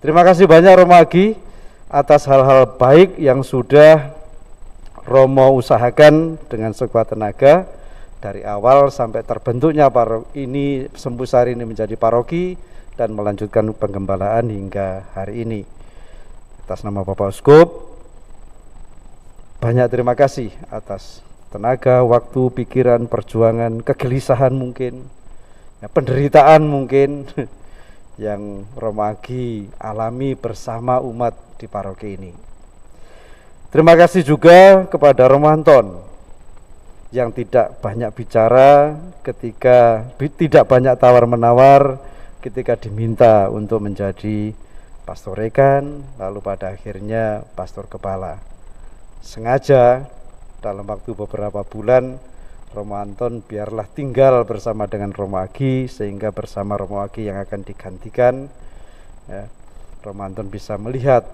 Terima kasih banyak Romo Agi atas hal-hal baik yang sudah Romo usahakan dengan sekuat tenaga dari awal sampai terbentuknya Sembusari ini menjadi paroki dan melanjutkan penggembalaan hingga hari ini. Atas nama Bapak Uskup, banyak terima kasih atas tenaga, waktu, pikiran, perjuangan, kegelisahan mungkin, penderitaan mungkin yang Romo Agi alami bersama umat di paroki ini. Terima kasih juga kepada Romo Anton yang tidak banyak bicara tidak banyak tawar-menawar ketika diminta untuk menjadi pastor rekan, lalu pada akhirnya pastor kepala. Sengaja dalam waktu beberapa bulan Romo Anton biarlah tinggal bersama dengan Romo Agi, sehingga bersama Romo Agi yang akan digantikan, Romo Anton bisa melihat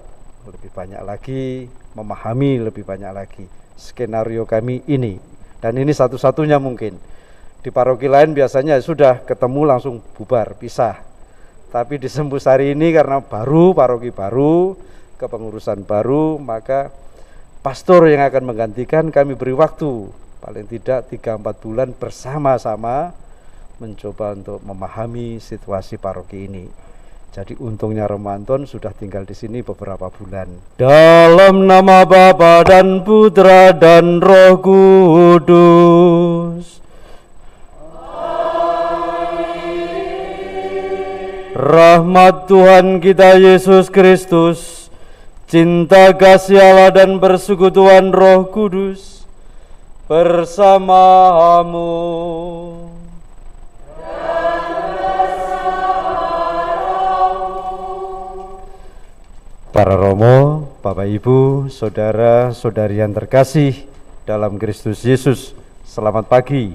lebih banyak lagi, memahami lebih banyak lagi skenario kami ini. Dan ini satu-satunya mungkin. Di paroki lain biasanya sudah ketemu langsung bubar, pisah. Tapi di Sembusari ini karena paroki baru, kepengurusan baru, maka pastor yang akan menggantikan kami beri waktu paling tidak 3-4 bulan bersama-sama mencoba untuk memahami situasi paroki ini. Jadi untungnya Romo Anton sudah tinggal di sini beberapa bulan. Dalam nama Bapa dan Putra dan Roh Kudus. Rahmat Tuhan kita Yesus Kristus, cinta kasih Allah dan persekutuan Roh Kudus bersamamu. Para Romo, Bapak Ibu, Saudara-saudari yang terkasih dalam Kristus Yesus, selamat pagi.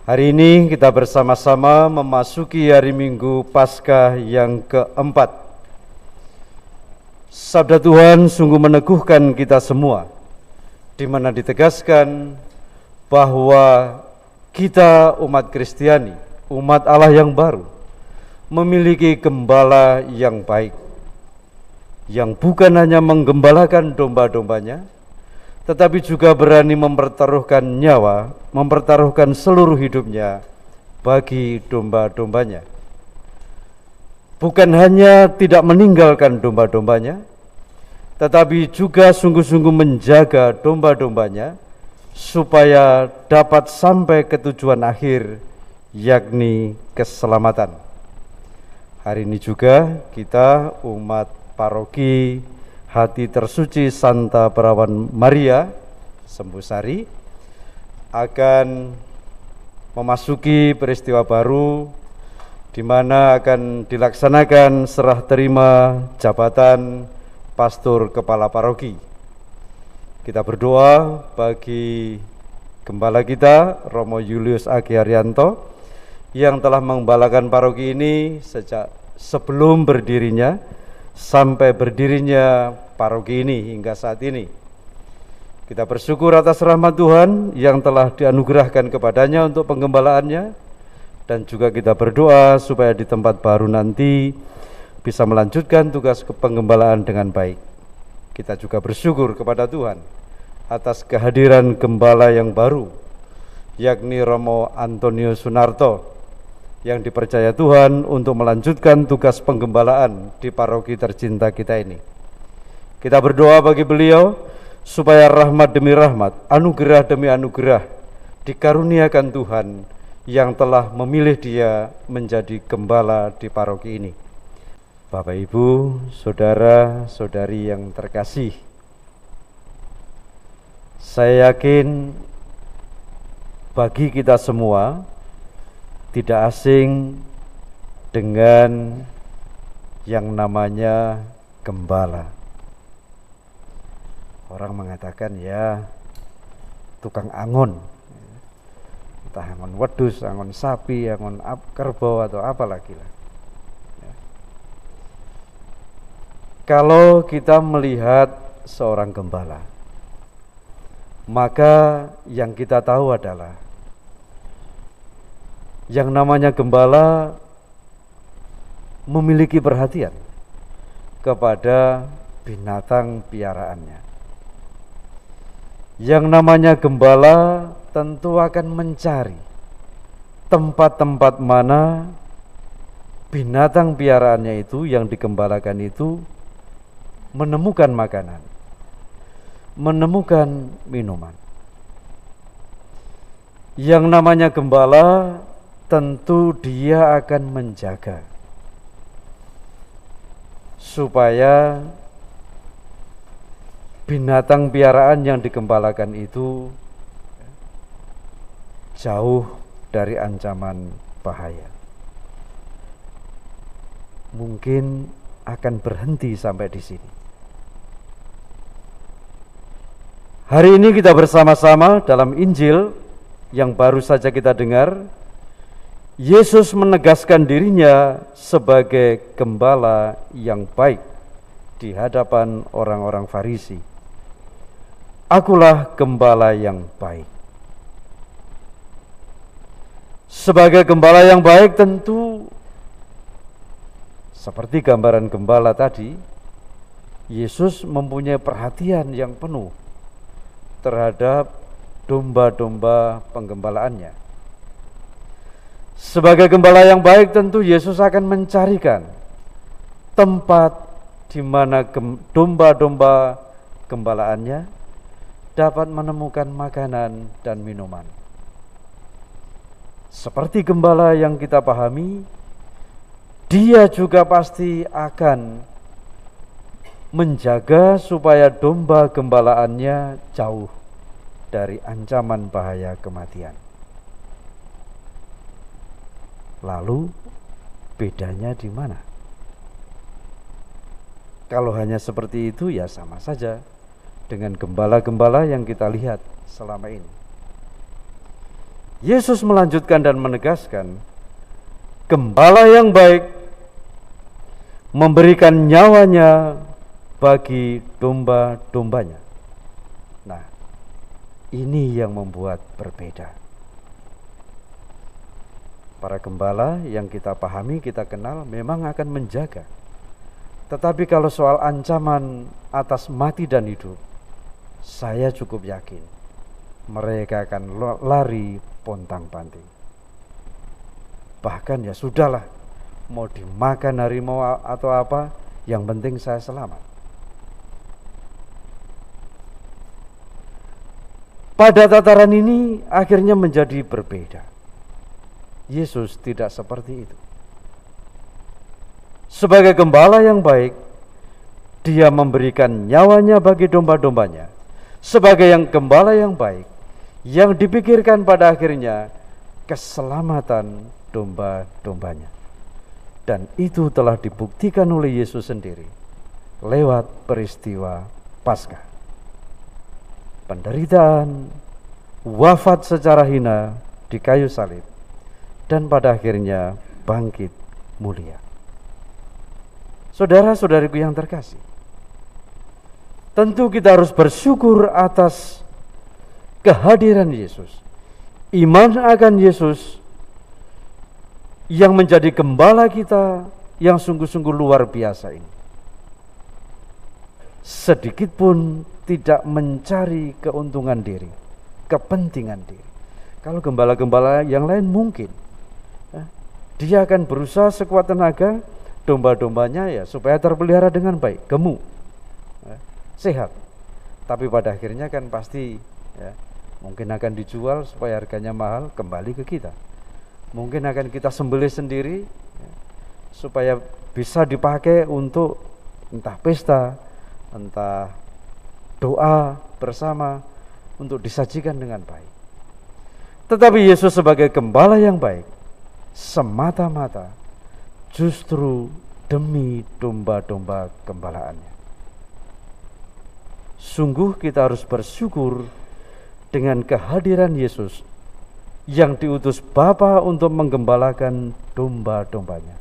Hari ini kita bersama-sama memasuki hari Minggu Paskah yang keempat. Sabda Tuhan sungguh meneguhkan kita semua, di mana ditegaskan bahwa kita umat Kristiani, umat Allah yang baru, memiliki gembala yang baik, yang bukan hanya menggembalakan domba-dombanya, tetapi juga berani mempertaruhkan nyawa, mempertaruhkan seluruh hidupnya bagi domba-dombanya. Bukan hanya tidak meninggalkan domba-dombanya, tetapi juga sungguh-sungguh menjaga domba-dombanya supaya dapat sampai ke tujuan akhir, yakni keselamatan. Hari ini juga kita umat paroki Hati Tersuci Santa Perawan Maria Sembusari akan memasuki peristiwa baru di mana akan dilaksanakan serah terima jabatan pastor kepala paroki. Kita berdoa bagi gembala kita Romo Julius Agi Haryanto yang telah menggembalakan paroki ini sejak sebelum berdirinya sampai berdirinya paroki ini hingga saat ini. Kita bersyukur atas rahmat Tuhan yang telah dianugerahkan kepadanya untuk penggembalaannya, dan juga kita berdoa supaya di tempat baru nanti bisa melanjutkan tugas penggembalaan dengan baik. Kita juga bersyukur kepada Tuhan atas kehadiran gembala yang baru, yakni Romo Antonio Sunarto, yang dipercaya Tuhan untuk melanjutkan tugas penggembalaan di paroki tercinta kita ini. Kita berdoa bagi beliau supaya rahmat demi rahmat, anugerah demi anugerah dikaruniakan Tuhan yang telah memilih dia menjadi gembala di paroki ini. Bapak Ibu, saudara-saudari yang terkasih, saya yakin bagi kita semua tidak asing dengan yang namanya gembala. Orang mengatakan ya tukang angon, entah angon wedus, angon sapi, angon kerbau atau apa lagi lah. Kalau kita melihat seorang gembala, maka yang kita tahu adalah yang namanya gembala memiliki perhatian kepada binatang piaraannya. Yang namanya gembala tentu akan mencari tempat-tempat mana binatang piaraannya itu yang digembalakan itu menemukan makanan, menemukan minuman. Yang namanya gembala tentu dia akan menjaga supaya binatang piaraan yang digembalakan itu jauh dari ancaman bahaya. Mungkin akan berhenti sampai di sini. Hari ini kita bersama-sama dalam Injil yang baru saja kita dengar, Yesus menegaskan dirinya sebagai gembala yang baik di hadapan orang-orang Farisi. Akulah gembala yang baik. Sebagai gembala yang baik tentu seperti gambaran gembala tadi, Yesus mempunyai perhatian yang penuh terhadap domba-domba penggembalaannya. Sebagai gembala yang baik tentu Yesus akan mencarikan tempat di mana domba-domba gembalaannya dapat menemukan makanan dan minuman. Seperti gembala yang kita pahami, dia juga pasti akan menjaga supaya domba gembalaannya jauh dari ancaman bahaya kematian. Lalu bedanya di mana? Kalau hanya seperti itu ya sama saja dengan gembala-gembala yang kita lihat selama ini. Yesus melanjutkan dan menegaskan, gembala yang baik memberikan nyawanya bagi domba-dombanya. Nah, ini yang membuat berbeda. Para gembala yang kita pahami, kita kenal memang akan menjaga. Tetapi kalau soal ancaman atas mati dan hidup, saya cukup yakin mereka akan lari pontang-panting. Bahkan ya sudahlah, mau dimakan harimau atau apa, yang penting saya selamat. Pada tataran ini akhirnya menjadi berbeda. Yesus tidak seperti itu. Sebagai gembala yang baik, dia memberikan nyawanya bagi domba-dombanya. Sebagai yang gembala yang baik, yang dipikirkan pada akhirnya keselamatan domba-dombanya. Dan itu telah dibuktikan oleh Yesus sendiri lewat peristiwa Paskah. Penderitaan, wafat secara hina di kayu salib, dan pada akhirnya bangkit mulia. Saudara-saudariku yang terkasih, tentu kita harus bersyukur atas kehadiran Yesus, iman akan Yesus yang menjadi gembala kita yang sungguh-sungguh luar biasa ini. Sedikit pun tidak mencari keuntungan diri, kepentingan diri. Kalau gembala-gembala yang lain mungkin dia akan berusaha sekuat tenaga domba-dombanya ya supaya terpelihara dengan baik, gemuk, sehat. Tapi pada akhirnya kan pasti mungkin akan dijual supaya harganya mahal, kembali ke kita. Mungkin akan kita sembelih sendiri supaya bisa dipakai untuk entah pesta, entah doa bersama, untuk disajikan dengan baik. Tetapi Yesus sebagai gembala yang baik, semata-mata justru demi domba-domba gembalaannya. Sungguh kita harus bersyukur dengan kehadiran Yesus yang diutus Bapa untuk menggembalakan domba-dombanya,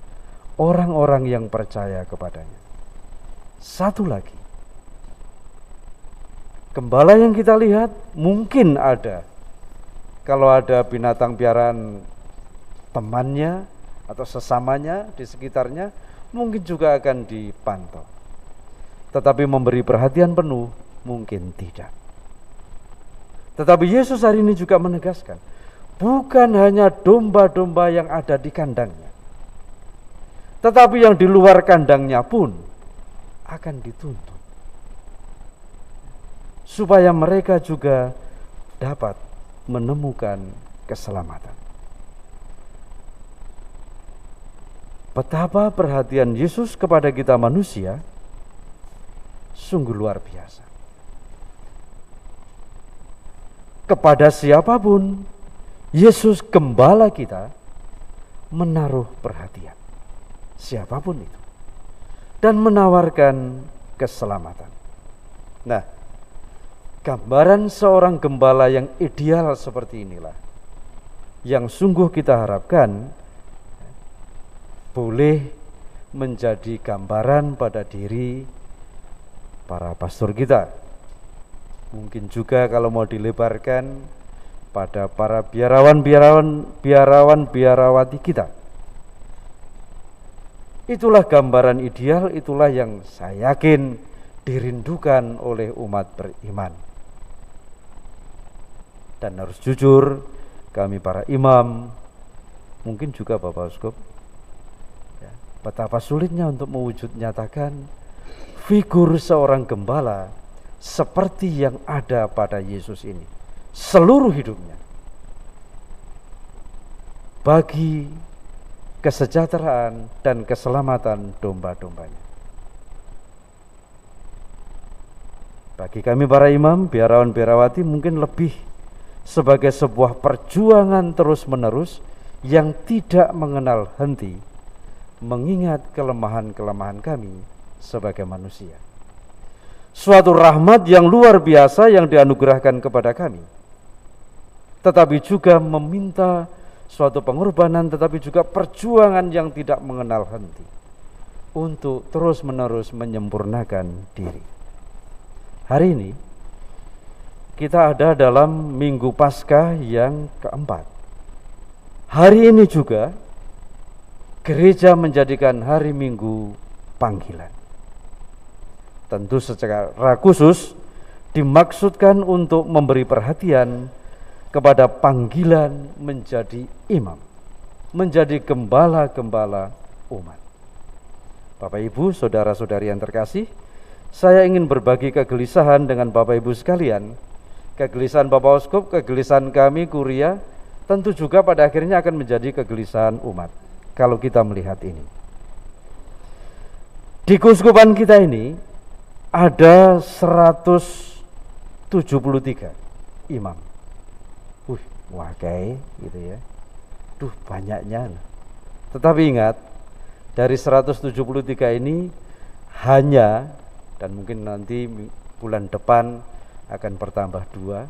orang-orang yang percaya kepadanya. Satu lagi, gembala yang kita lihat mungkin ada, kalau ada binatang piaraan temannya atau sesamanya di sekitarnya, mungkin juga akan dipantau. Tetapi memberi perhatian penuh, mungkin tidak. Tetapi Yesus hari ini juga menegaskan, bukan hanya domba-domba yang ada di kandangnya, tetapi yang di luar kandangnya pun akan dituntut, supaya mereka juga dapat menemukan keselamatan. Betapa perhatian Yesus kepada kita manusia sungguh luar biasa. Kepada siapapun, Yesus gembala kita menaruh perhatian, siapapun itu, dan menawarkan keselamatan. Nah, gambaran seorang gembala yang ideal seperti inilah yang sungguh kita harapkan boleh menjadi gambaran pada diri para pastor kita. Mungkin juga kalau mau dilebarkan pada para biarawati kita. Itulah gambaran ideal, itulah yang saya yakin dirindukan oleh umat beriman. Dan harus jujur, kami para imam, mungkin juga Bapak Uskup, betapa sulitnya untuk mewujud nyatakan figur seorang gembala seperti yang ada pada Yesus ini seluruh hidupnya, bagi kesejahteraan dan keselamatan domba-dombanya. Bagi kami para imam, biarawan-biarawati mungkin lebih sebagai sebuah perjuangan terus-menerus yang tidak mengenal henti, mengingat kelemahan-kelemahan kami sebagai manusia. Suatu rahmat yang luar biasa yang dianugerahkan kepada kami, tetapi juga meminta suatu pengorbanan, tetapi juga perjuangan yang tidak mengenal henti untuk terus-menerus menyempurnakan diri. Hari ini kita ada dalam Minggu Paskah yang keempat. Hari ini juga gereja menjadikan hari Minggu panggilan. Tentu secara khusus dimaksudkan untuk memberi perhatian kepada panggilan menjadi imam, menjadi gembala-gembala umat. Bapak Ibu, saudara-saudari yang terkasih, saya ingin berbagi kegelisahan dengan Bapak Ibu sekalian. Kegelisahan Bapak Uskup, kegelisahan kami Kuria, tentu juga pada akhirnya akan menjadi kegelisahan umat kalau kita melihat ini. Di keuskupan kita ini ada 173 imam. Wakai gitu ya. Banyaknya. Tetapi ingat, dari 173 ini hanya, dan mungkin nanti bulan depan akan bertambah 2,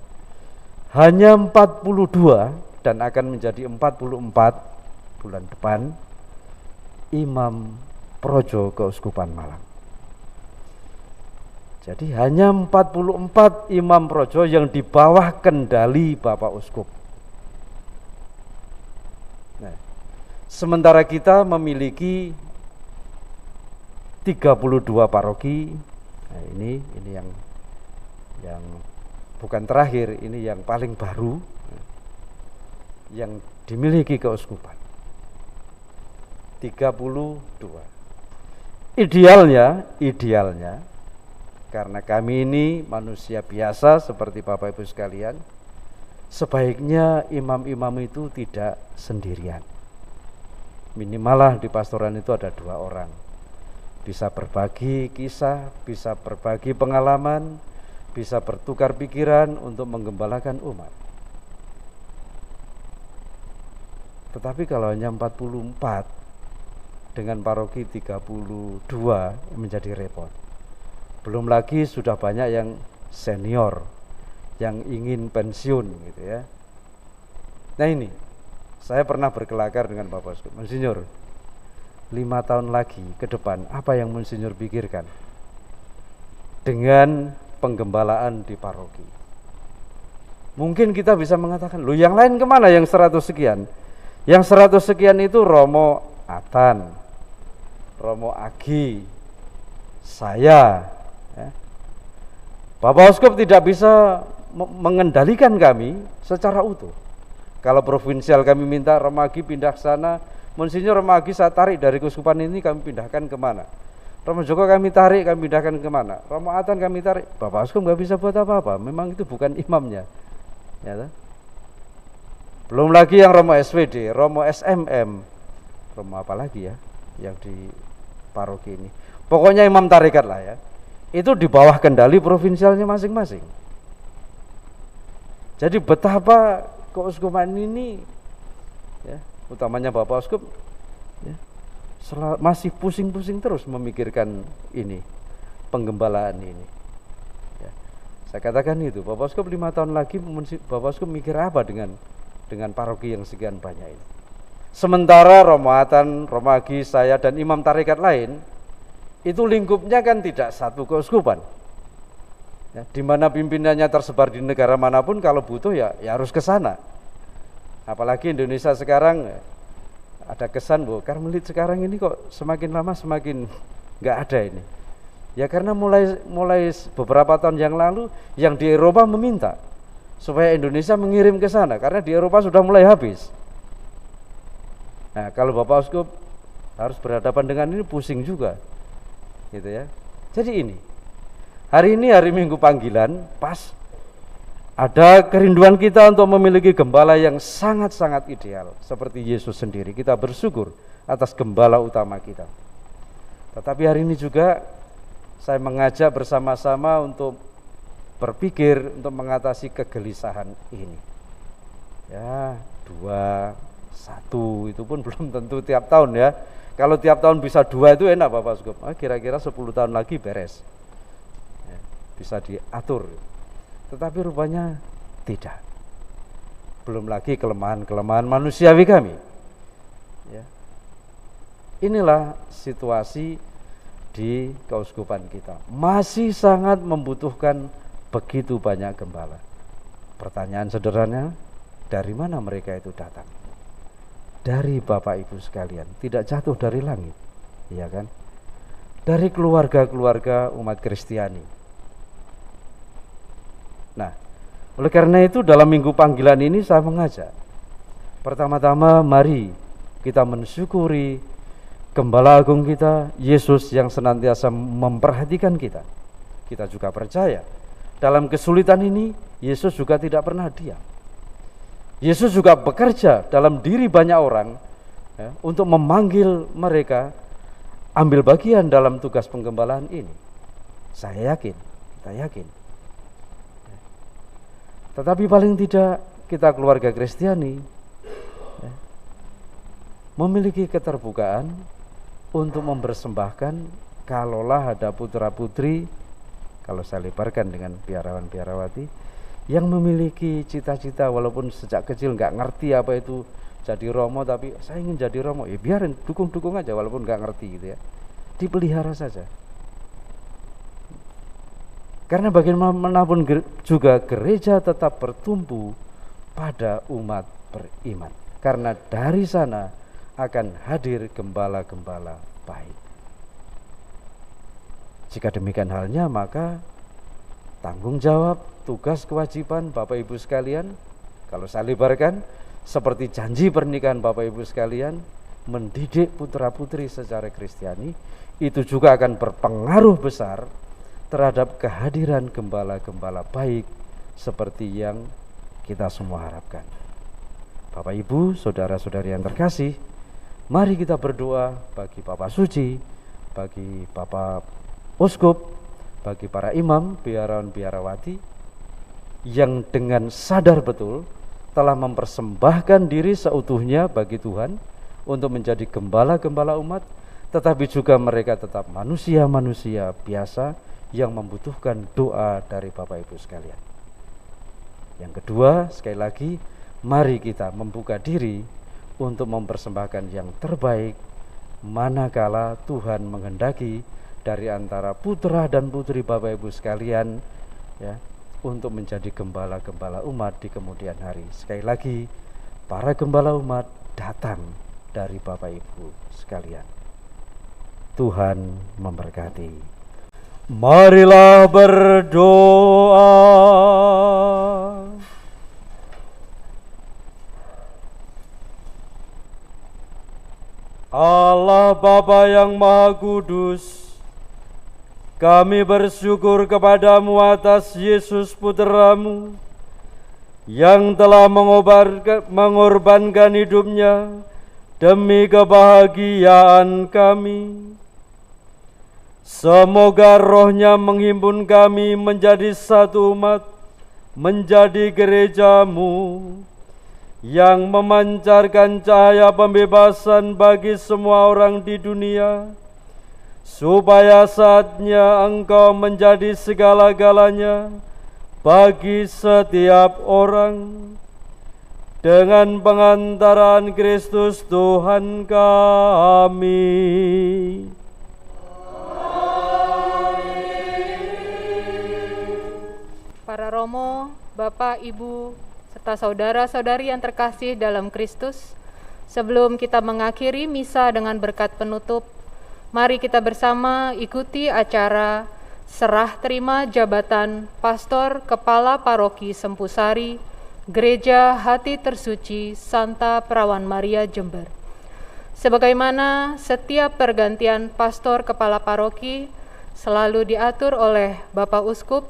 hanya 42 dan akan menjadi 44 bulan depan imam projo Keuskupan Malang. Jadi hanya 44 imam projo yang di bawah kendali Bapak Uskup. Nah, sementara kita memiliki 32 paroki. Nah, ini yang bukan terakhir, ini yang paling baru yang dimiliki keuskupan. 32. Idealnya karena kami ini manusia biasa seperti Bapak Ibu sekalian, sebaiknya imam-imam itu tidak sendirian. Minimalah di pastoran itu ada 2 orang. Bisa berbagi kisah, bisa berbagi pengalaman, bisa bertukar pikiran untuk menggembalakan umat. Tetapi kalau hanya 44 dengan paroki 32 menjadi repot. Belum lagi sudah banyak yang senior, yang ingin pensiun gitu ya. Nah ini, saya pernah berkelakar dengan Bapak Uskup, Monsinyur, 5 tahun lagi ke depan, apa yang Monsinyur pikirkan dengan penggembalaan di paroki? Mungkin kita bisa mengatakan, loh yang lain kemana yang 100 sekian? Yang 100 sekian itu Romo Atan, Romo Agi, saya, ya. Bapak Uskup tidak bisa mengendalikan kami secara utuh. Kalau provinsial kami minta Romo Agi pindah ke sana, Monsinyur Romo Agi saya tarik dari keuskupan ini, kami pindahkan kemana? Romo Joko kami tarik, kami pindahkan kemana? Romo Atan kami tarik, Bapak Uskup nggak bisa buat apa-apa, memang itu bukan imamnya, ya. Belum lagi yang Romo SWD, Romo SMM, Romo apa lagi ya yang di paroki ini. Pokoknya imam tarekat lah ya. Itu di bawah kendali provinsialnya masing-masing. Jadi betapa keuskupan ini ya, utamanya Bapak Uskup ya, masih pusing-pusing terus memikirkan ini, penggembalaan ini ya. Saya katakan itu, Bapak Uskup 5 tahun lagi Bapak Uskup mikir apa dengan paroki yang sekian banyak ini. Sementara Romo Atan, Romo Agi, saya dan imam tarekat lain itu lingkupnya kan tidak satu keuskupan ya, di mana pimpinannya tersebar di negara manapun, kalau butuh ya harus ke sana. Apalagi Indonesia sekarang ada kesan bahwa Karmelit sekarang ini kok semakin lama semakin nggak ada ini. Ya karena mulai beberapa tahun yang lalu yang di Eropa meminta supaya Indonesia mengirim ke sana karena di Eropa sudah mulai habis. Nah, kalau Bapak Uskup harus berhadapan dengan ini pusing juga. Gitu ya. Jadi ini. Hari ini hari Minggu panggilan, pas ada kerinduan kita untuk memiliki gembala yang sangat-sangat ideal seperti Yesus sendiri. Kita bersyukur atas gembala utama kita. Tetapi hari ini juga saya mengajak bersama-sama untuk berpikir untuk mengatasi kegelisahan ini. Ya, 2, 1 itu pun belum tentu tiap tahun ya. Kalau tiap tahun bisa 2 itu enak Bapak Uskup. Kira-kira 10 tahun lagi beres ya, bisa diatur. Tetapi rupanya tidak. Belum lagi kelemahan manusiawi kami ya. Inilah situasi di keuskupan kita, masih sangat membutuhkan begitu banyak gembala. Pertanyaan sederhana, dari mana mereka itu datang? Dari Bapak Ibu sekalian, tidak jatuh dari langit, ya kan? Dari keluarga-keluarga umat Kristiani. Nah, oleh karena itu dalam minggu panggilan ini saya mengajak, pertama-tama mari kita mensyukuri Gembala Agung kita, Yesus yang senantiasa memperhatikan kita. Kita juga percaya dalam kesulitan ini Yesus juga tidak pernah diam. Yesus juga bekerja dalam diri banyak orang ya, untuk memanggil mereka ambil bagian dalam tugas penggembalaan ini. Saya yakin, kita yakin. Tetapi paling tidak kita keluarga Kristiani ya, memiliki keterbukaan untuk mempersembahkan, kalaulah ada putra-putri, kalau saya lebarkan dengan biarawan-biarawati yang memiliki cita-cita walaupun sejak kecil nggak ngerti apa itu jadi romo, tapi saya ingin jadi romo, ya biarin, dukung aja walaupun nggak ngerti gitu ya, dipelihara saja. Karena bagaimanapun juga gereja tetap bertumpu pada umat beriman, karena dari sana akan hadir gembala-gembala baik. Jika demikian halnya, maka tanggung jawab, tugas, kewajiban Bapak Ibu sekalian, kalau saya lebarkan, seperti janji pernikahan Bapak Ibu sekalian, mendidik putra-putri secara Kristiani, itu juga akan berpengaruh besar terhadap kehadiran gembala-gembala baik seperti yang kita semua harapkan. Bapak Ibu, saudara-saudari yang terkasih, mari kita berdoa bagi Bapak Suci, bagi Bapak Uskup, bagi para imam, biarawan-biarawati yang dengan sadar betul telah mempersembahkan diri seutuhnya bagi Tuhan untuk menjadi gembala-gembala umat, tetapi juga mereka tetap manusia-manusia biasa yang membutuhkan doa dari Bapak Ibu sekalian. Yang kedua, sekali lagi, mari kita membuka diri untuk mempersembahkan yang terbaik manakala Tuhan menghendaki dari antara putra dan putri Bapak Ibu sekalian ya, untuk menjadi gembala-gembala umat di kemudian hari. Sekali lagi, para gembala umat datang dari Bapak Ibu sekalian. Tuhan memberkati. Marilah berdoa. Allah Bapa yang Maha Kudus, kami bersyukur kepadamu atas Yesus Putra-Mu yang telah mengorbankan hidupnya demi kebahagiaan kami. Semoga rohnya menghimpun kami menjadi satu umat, menjadi gereja-Mu yang memancarkan cahaya pembebasan bagi semua orang di dunia, supaya saatnya Engkau menjadi segala-galanya bagi setiap orang. Dengan pengantaran Kristus Tuhan kami. Para romo, Bapak, Ibu, serta saudara-saudari yang terkasih dalam Kristus, sebelum kita mengakhiri misa dengan berkat penutup, mari kita bersama ikuti acara serah terima jabatan Pastor Kepala Paroki Sempusari, Gereja Hati Tersuci Santa Perawan Maria Jember. Sebagaimana setiap pergantian Pastor Kepala Paroki selalu diatur oleh Bapak Uskup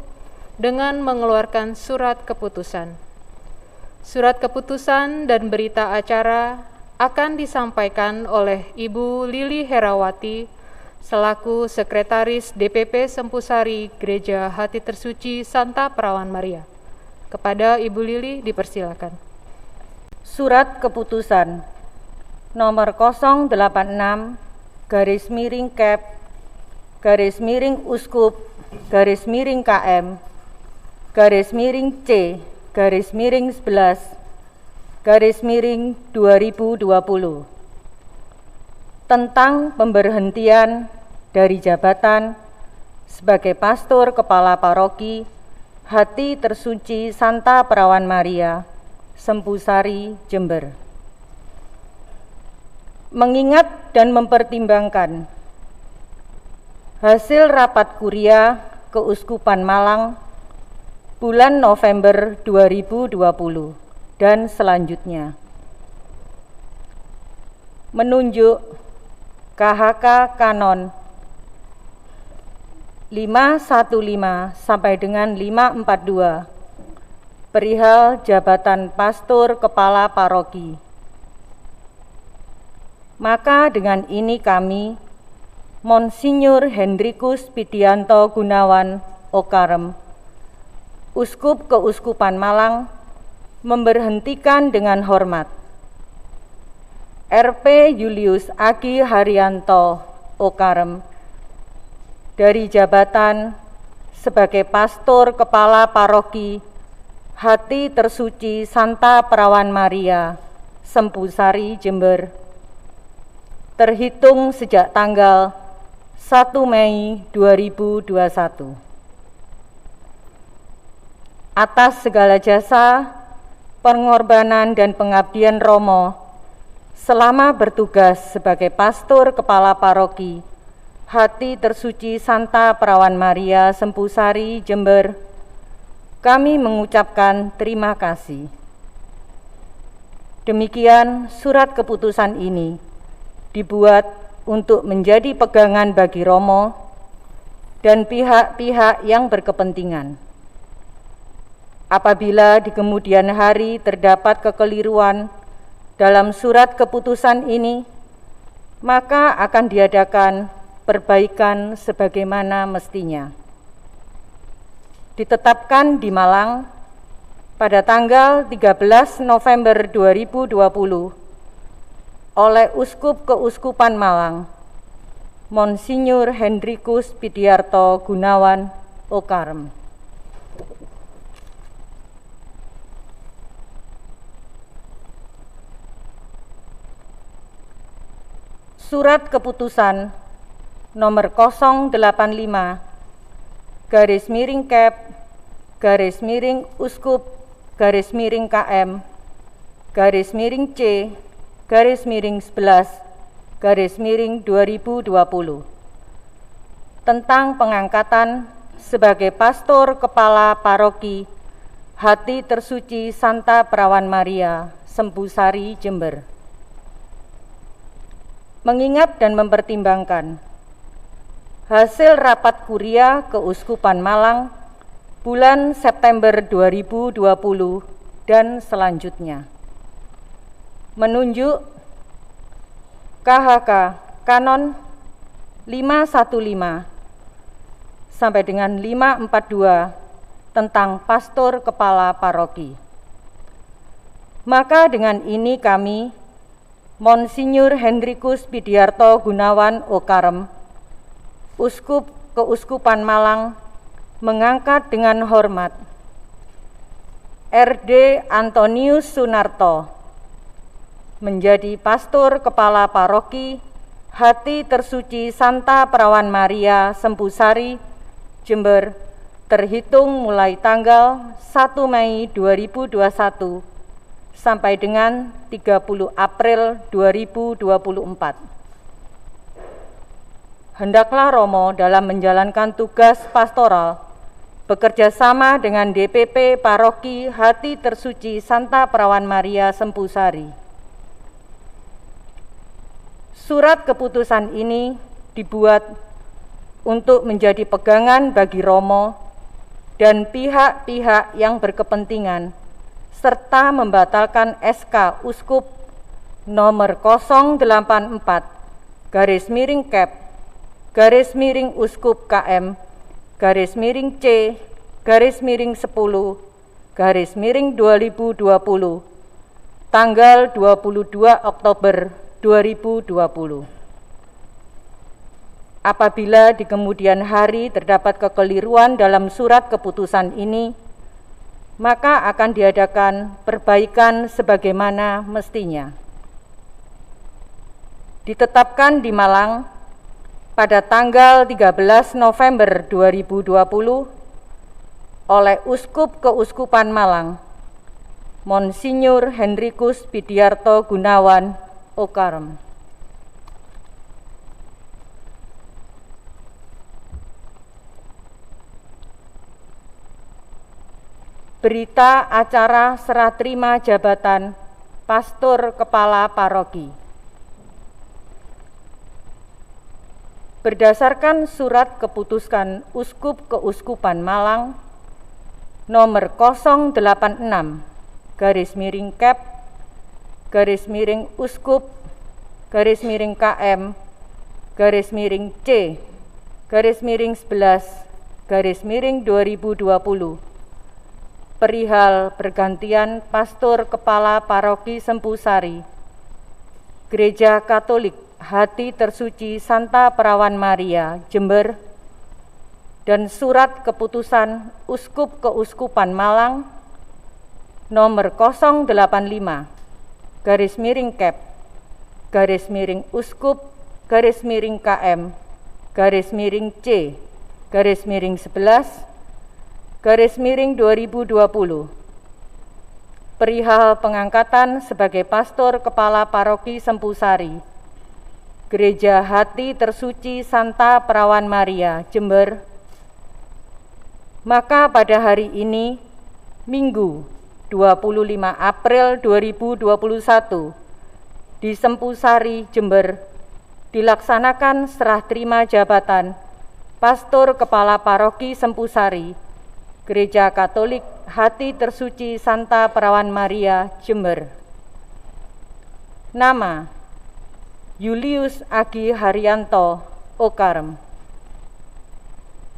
dengan mengeluarkan surat keputusan. Surat keputusan dan berita acara akan disampaikan oleh Ibu Lili Herawati selaku Sekretaris DPP Sempusari Gereja Hati Tersuci Santa Perawan Maria. Kepada Ibu Lili dipersilakan. Surat keputusan nomor 086-Uskup-C-KM-C-11-2020 tentang pemberhentian dari jabatan sebagai Pastor Kepala Paroki Hati Tersuci Santa Perawan Maria, Sempusari, Jember. Mengingat dan mempertimbangkan hasil rapat kuria Keuskupan Malang bulan November 2020 dan selanjutnya, menunjuk KHK Kanon 515 sampai dengan 542 perihal jabatan Pastor Kepala Paroki. Maka dengan ini kami, Monsinyur Hendrikus Pidianto Gunawan Okarem, Uskup Keuskupan Malang, memberhentikan dengan hormat RP Julius Agi Haryanto Okarem dari jabatan sebagai Pastor Kepala Paroki Hati Tersuci Santa Perawan Maria, Sempusari, Jember, terhitung sejak tanggal 1 Mei 2021. Atas segala jasa, pengorbanan dan pengabdian Romo selama bertugas sebagai Pastor Kepala Paroki Hati Tersuci Santa Perawan Maria, Sempusari, Jember, kami mengucapkan terima kasih. Demikian surat keputusan ini dibuat untuk menjadi pegangan bagi Romo dan pihak-pihak yang berkepentingan. Apabila di kemudian hari terdapat kekeliruan dalam surat keputusan ini, maka akan diadakan perbaikan sebagaimana mestinya. Ditetapkan di Malang pada tanggal 13 November 2020 oleh Uskup Keuskupan Malang, Monsinyur Hendrikus Pidiarto Gunawan Okarem. Surat keputusan nomor 085-Uskup-KM-C-11-2020 tentang pengangkatan sebagai pastor kepala paroki Hati Tersuci Santa Perawan Maria, Sempusari, Jember. Mengingat dan mempertimbangkan hasil rapat kuria Keuskupan Malang bulan September 2020 dan selanjutnya, menunjuk KHK Kanon 515 sampai dengan 542 tentang pastor kepala paroki. Maka dengan ini kami, Monsinyur Hendrikus Pidiarto Gunawan Okarem, Uskup Keuskupan Malang, mengangkat dengan hormat RD Antonius Sunarto menjadi pastor kepala paroki Hati Tersuci Santa Perawan Maria, Sempusari, Jember, terhitung mulai tanggal 1 Mei 2021 sampai dengan 30 April 2024. Hendaklah Romo dalam menjalankan tugas pastoral bekerja sama dengan DPP Paroki Hati Tersuci Santa Perawan Maria, Sempusari. Surat keputusan ini dibuat untuk menjadi pegangan bagi Romo dan pihak-pihak yang berkepentingan, serta membatalkan SK Uskup nomor 084/Kep/Uskup KM /C/10/2020 tanggal 22 Oktober 2020. Apabila di kemudian hari terdapat kekeliruan dalam surat keputusan ini, maka akan diadakan perbaikan sebagaimana mestinya. Ditetapkan di Malang pada tanggal 13 November 2020 oleh Uskup Keuskupan Malang, Monsinyur Hendrikus Pidiarto Gunawan Okarem. Berita acara serah terima jabatan Pastor Kepala Paroki. Berdasarkan surat keputusan Uskup Keuskupan Malang nomor 086-Kep/C/11/2020 perihal pergantian pastor kepala paroki Sempusari, Gereja Katolik Hati Tersuci Santa Perawan Maria, Jember, dan surat keputusan Uskup Keuskupan Malang nomor 085-Kep/C/11/2020 perihal pengangkatan sebagai pastor kepala paroki Sempusari, Gereja Hati Tersuci Santa Perawan Maria, Jember. Maka pada hari ini, Minggu 25 April 2021, di Sempusari, Jember, dilaksanakan serah terima jabatan Pastor Kepala Paroki Sempusari, Gereja Katolik Hati Tersuci Santa Perawan Maria, Jember. Nama: Julius Agi Haryanto Okarem.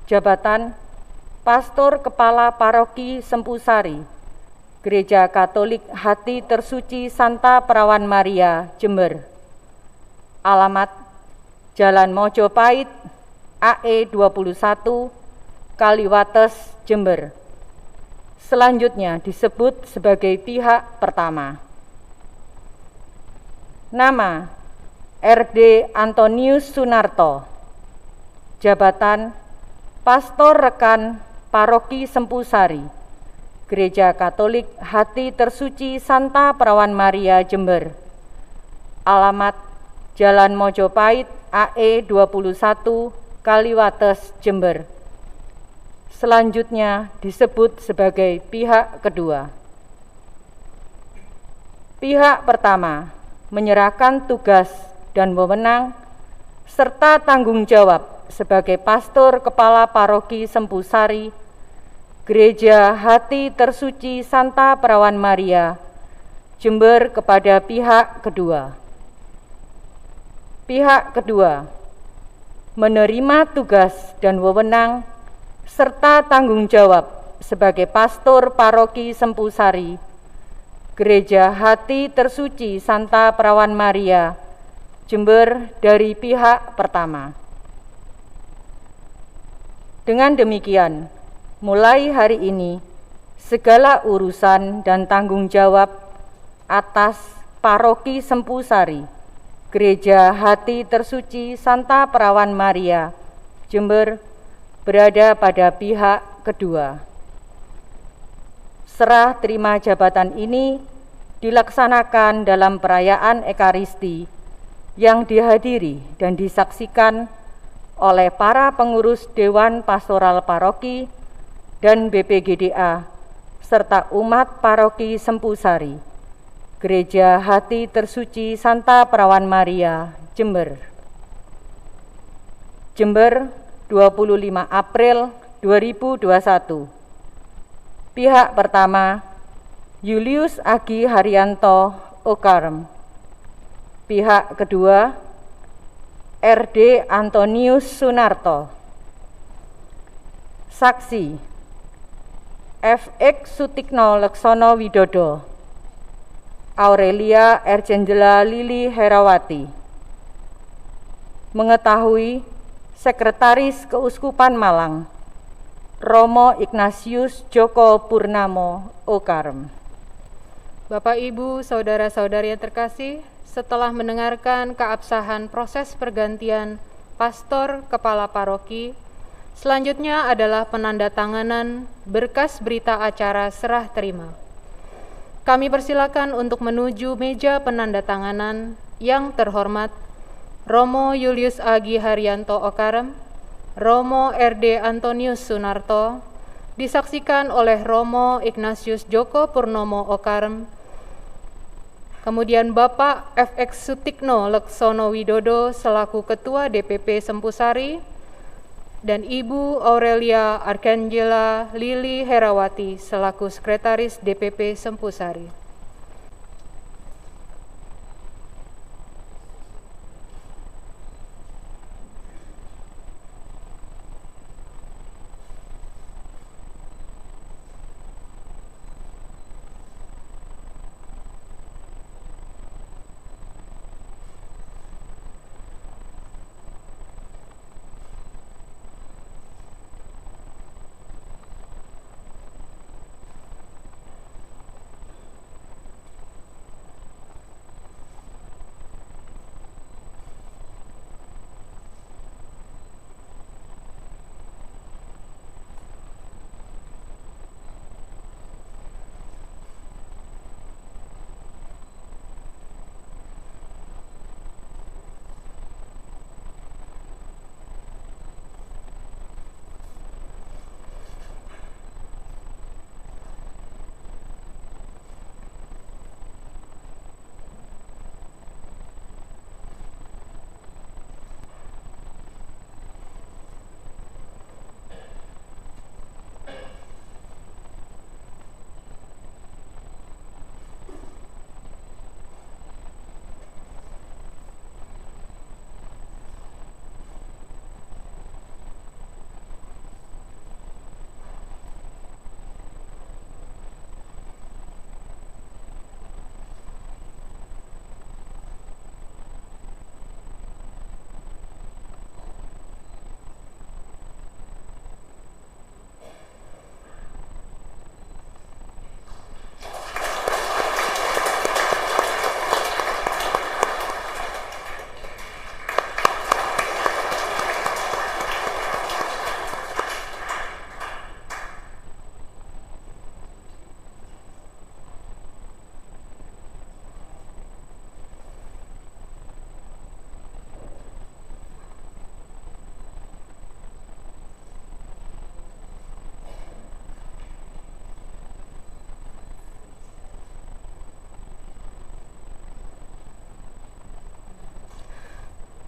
Jabatan: Pastor Kepala Paroki Sempusari, Gereja Katolik Hati Tersuci Santa Perawan Maria, Jember. Alamat: Jalan Mojopahit, AE 21, Kaliwates, Jember. Selanjutnya disebut sebagai pihak pertama. Nama: RD Antonius Sunarto. Jabatan: Pastor Rekan Paroki Sempusari, Gereja Katolik Hati Tersuci Santa Perawan Maria, Jember. Alamat: Jalan Mojopahit, AE 21, Kaliwates, Jember. Selanjutnya disebut sebagai pihak kedua. Pihak pertama menyerahkan tugas dan wewenang serta tanggung jawab sebagai pastor kepala paroki Sempusari, Gereja Hati Tersuci Santa Perawan Maria, Jember kepada pihak kedua. Pihak kedua menerima tugas dan wewenang serta tanggung jawab sebagai pastor paroki Sempusari, Gereja Hati Tersuci Santa Perawan Maria, Jember dari pihak pertama. Dengan demikian, mulai hari ini, segala urusan dan tanggung jawab atas paroki Sempusari, Gereja Hati Tersuci Santa Perawan Maria, Jember, berada pada pihak kedua. Serah terima jabatan ini dilaksanakan dalam perayaan Ekaristi yang dihadiri dan disaksikan oleh para pengurus Dewan Pastoral Paroki dan BPGDA serta umat paroki Sempusari, Gereja Hati Tersuci Santa Perawan Maria, Jember. Jember, 25 April 2021. Pihak pertama, Julius Agi Haryanto, Okarem. Pihak kedua, RD Antonius Sunarto. Saksi, FX Sutikno Leksono Widodo, Aurelia Ercendela Lili Herawati. Mengetahui Sekretaris Keuskupan Malang, Romo Ignatius Joko Purnamo, Okarem. Bapak, Ibu, saudara-saudari yang terkasih, setelah mendengarkan keabsahan proses pergantian pastor kepala paroki, selanjutnya adalah penandatanganan berkas berita acara serah terima. Kami persilakan untuk menuju meja penandatanganan yang terhormat Romo Julius Agi Haryanto Okarem, Romo RD Antonius Sunarto, disaksikan oleh Romo Ignatius Joko Purnomo Okarem, kemudian Bapak FX Sutikno Leksono Widodo selaku Ketua DPP Sempusari, dan Ibu Aurelia Arcangela Lili Herawati selaku Sekretaris DPP Sempusari.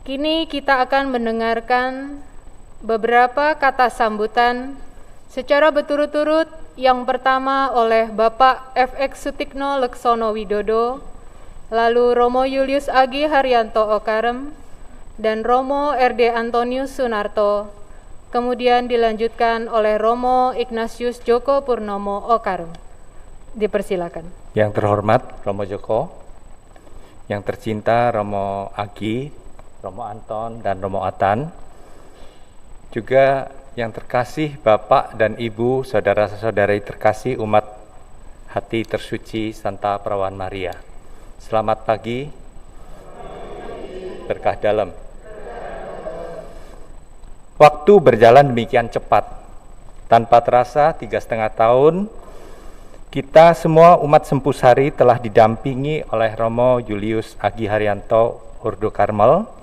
Kini kita akan mendengarkan beberapa kata sambutan secara berturut-turut. Yang pertama oleh Bapak FX Sutikno Leksono Widodo, lalu Romo Julius Agi Haryanto Okarem, dan Romo RD Antonius Sunarto, kemudian dilanjutkan oleh Romo Ignatius Joko Purnomo Okarem. Dipersilakan. Yang terhormat Romo Joko, yang tercinta Romo Agi, Romo Anton, dan Romo Atan, juga yang terkasih Bapak dan Ibu, saudara-saudari terkasih umat hati tersuci Santa Perawan Maria. Selamat pagi, berkah dalam. Waktu berjalan demikian cepat, tanpa terasa 3,5 tahun, kita semua umat Sempusari telah didampingi oleh Romo Julius Agi Haryanto Urdo Karmel.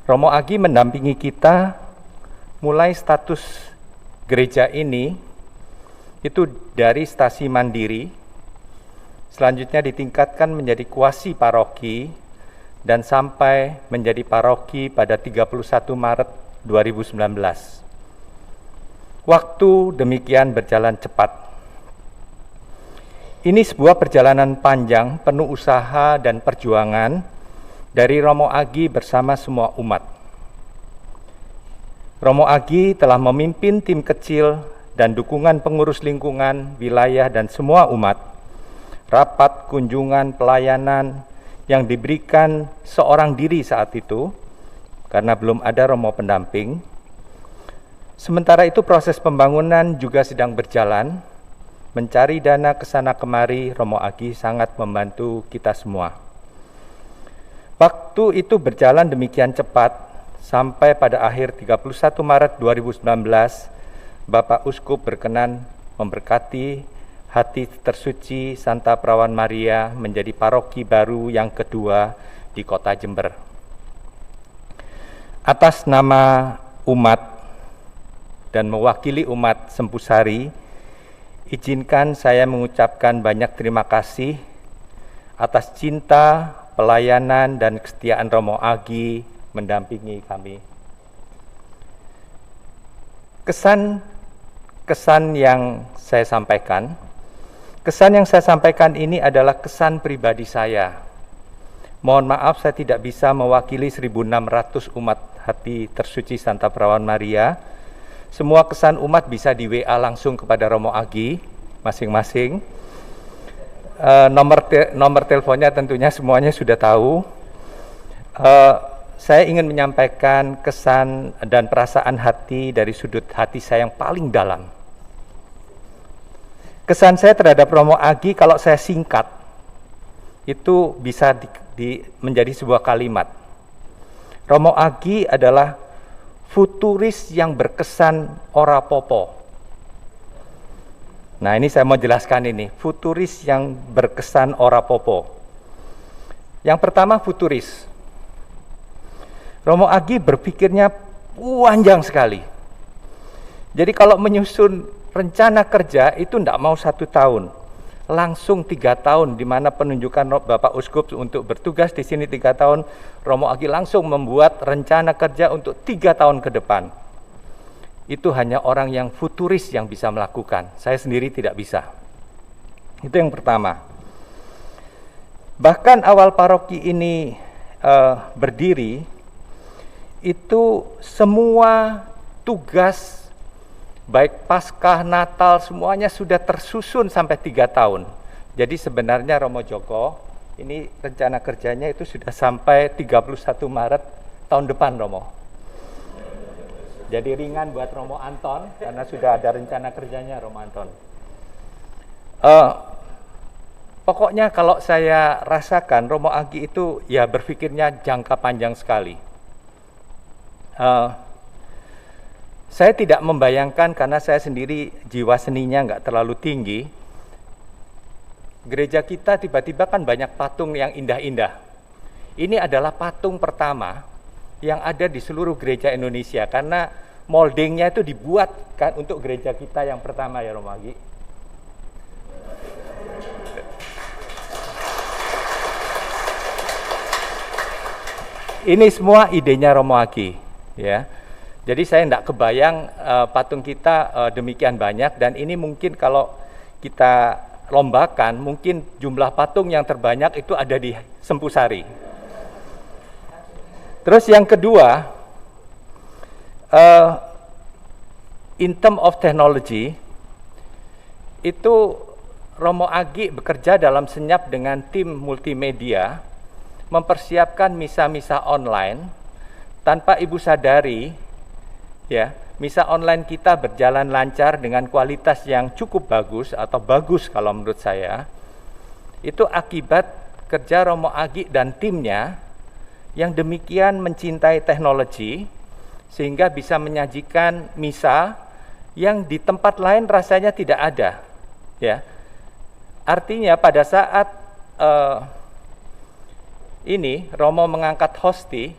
Romo Agi mendampingi kita mulai status gereja ini itu dari stasi mandiri, selanjutnya ditingkatkan menjadi kuasi paroki, dan sampai menjadi paroki pada 31 Maret 2019. Waktu demikian berjalan cepat. Ini sebuah perjalanan panjang, penuh usaha dan perjuangan dari Romo Agi bersama semua umat. Romo Agi telah memimpin tim kecil dan dukungan pengurus lingkungan, wilayah, dan semua umat. Rapat, kunjungan, pelayanan yang diberikan seorang diri saat itu, karena belum ada Romo pendamping. Sementara itu proses pembangunan juga sedang berjalan. Mencari dana kesana kemari, Romo Agi sangat membantu kita semua. Waktu itu berjalan demikian cepat, sampai pada akhir 31 Maret 2019, Bapak Uskup berkenan memberkati hati tersuci Santa Perawan Maria menjadi paroki baru yang kedua di Kota Jember. Atas nama umat dan mewakili umat Sempusari, izinkan saya mengucapkan banyak terima kasih atas cinta, pelayanan, dan kesetiaan Romo Agi mendampingi kami. Kesan yang saya sampaikan ini adalah kesan pribadi saya. Mohon maaf saya tidak bisa mewakili 1.600 umat hati tersuci Santa Perawan Maria. Semua kesan umat bisa di WA langsung kepada Romo Agi masing-masing. Nomor teleponnya tentunya semuanya sudah tahu. Saya ingin menyampaikan kesan dan perasaan hati dari sudut hati saya yang paling dalam. Kesan saya terhadap Romo Agi, kalau saya singkat, itu bisa menjadi sebuah kalimat. Romo Agi adalah futuris yang berkesan ora popo. Nah, ini saya mau jelaskan ini, futuris yang berkesan ora popo. Yang pertama, futuris. Romo Agi berpikirnya panjang sekali. Jadi kalau menyusun rencana kerja itu tidak mau 1 tahun, langsung 3 tahun, di mana penunjukan Bapak Uskup untuk bertugas di sini 3 tahun, Romo Agi langsung membuat rencana kerja untuk 3 tahun ke depan. Itu hanya orang yang futuris yang bisa melakukan. Saya sendiri tidak bisa. Itu yang pertama. Bahkan awal paroki ini berdiri, itu semua tugas baik Paskah, Natal, semuanya sudah tersusun sampai 3 tahun. Jadi sebenarnya Romo Joko, ini rencana kerjanya itu sudah sampai 31 Maret tahun depan, Romo. Jadi ringan buat Romo Anton, karena sudah ada rencana kerjanya Romo Anton. Pokoknya kalau saya rasakan, Romo Agi itu ya berpikirnya jangka panjang sekali. Saya tidak membayangkan, karena saya sendiri jiwa seninya nggak terlalu tinggi. Gereja kita tiba-tiba kan banyak patung yang indah-indah. Ini adalah patung pertama yang ada di seluruh gereja Indonesia, karena moldingnya itu dibuat kan untuk gereja kita yang pertama, ya Romo Agi. Ini semua idenya Romo Agi, ya. Jadi saya tidak kebayang patung kita demikian banyak, dan ini mungkin kalau kita lombakan, mungkin jumlah patung yang terbanyak itu ada di Sempusari. Terus yang kedua, in term of technology, itu Romo Agi bekerja dalam senyap dengan tim multimedia, mempersiapkan misa-misa online. Tanpa Ibu sadari, ya, misa online kita berjalan lancar dengan kualitas yang cukup bagus, atau bagus kalau menurut saya. Itu akibat kerja Romo Agi dan timnya yang demikian mencintai teknologi, sehingga bisa menyajikan misa yang di tempat lain rasanya tidak ada, ya. Artinya pada saat ini Romo mengangkat hosti,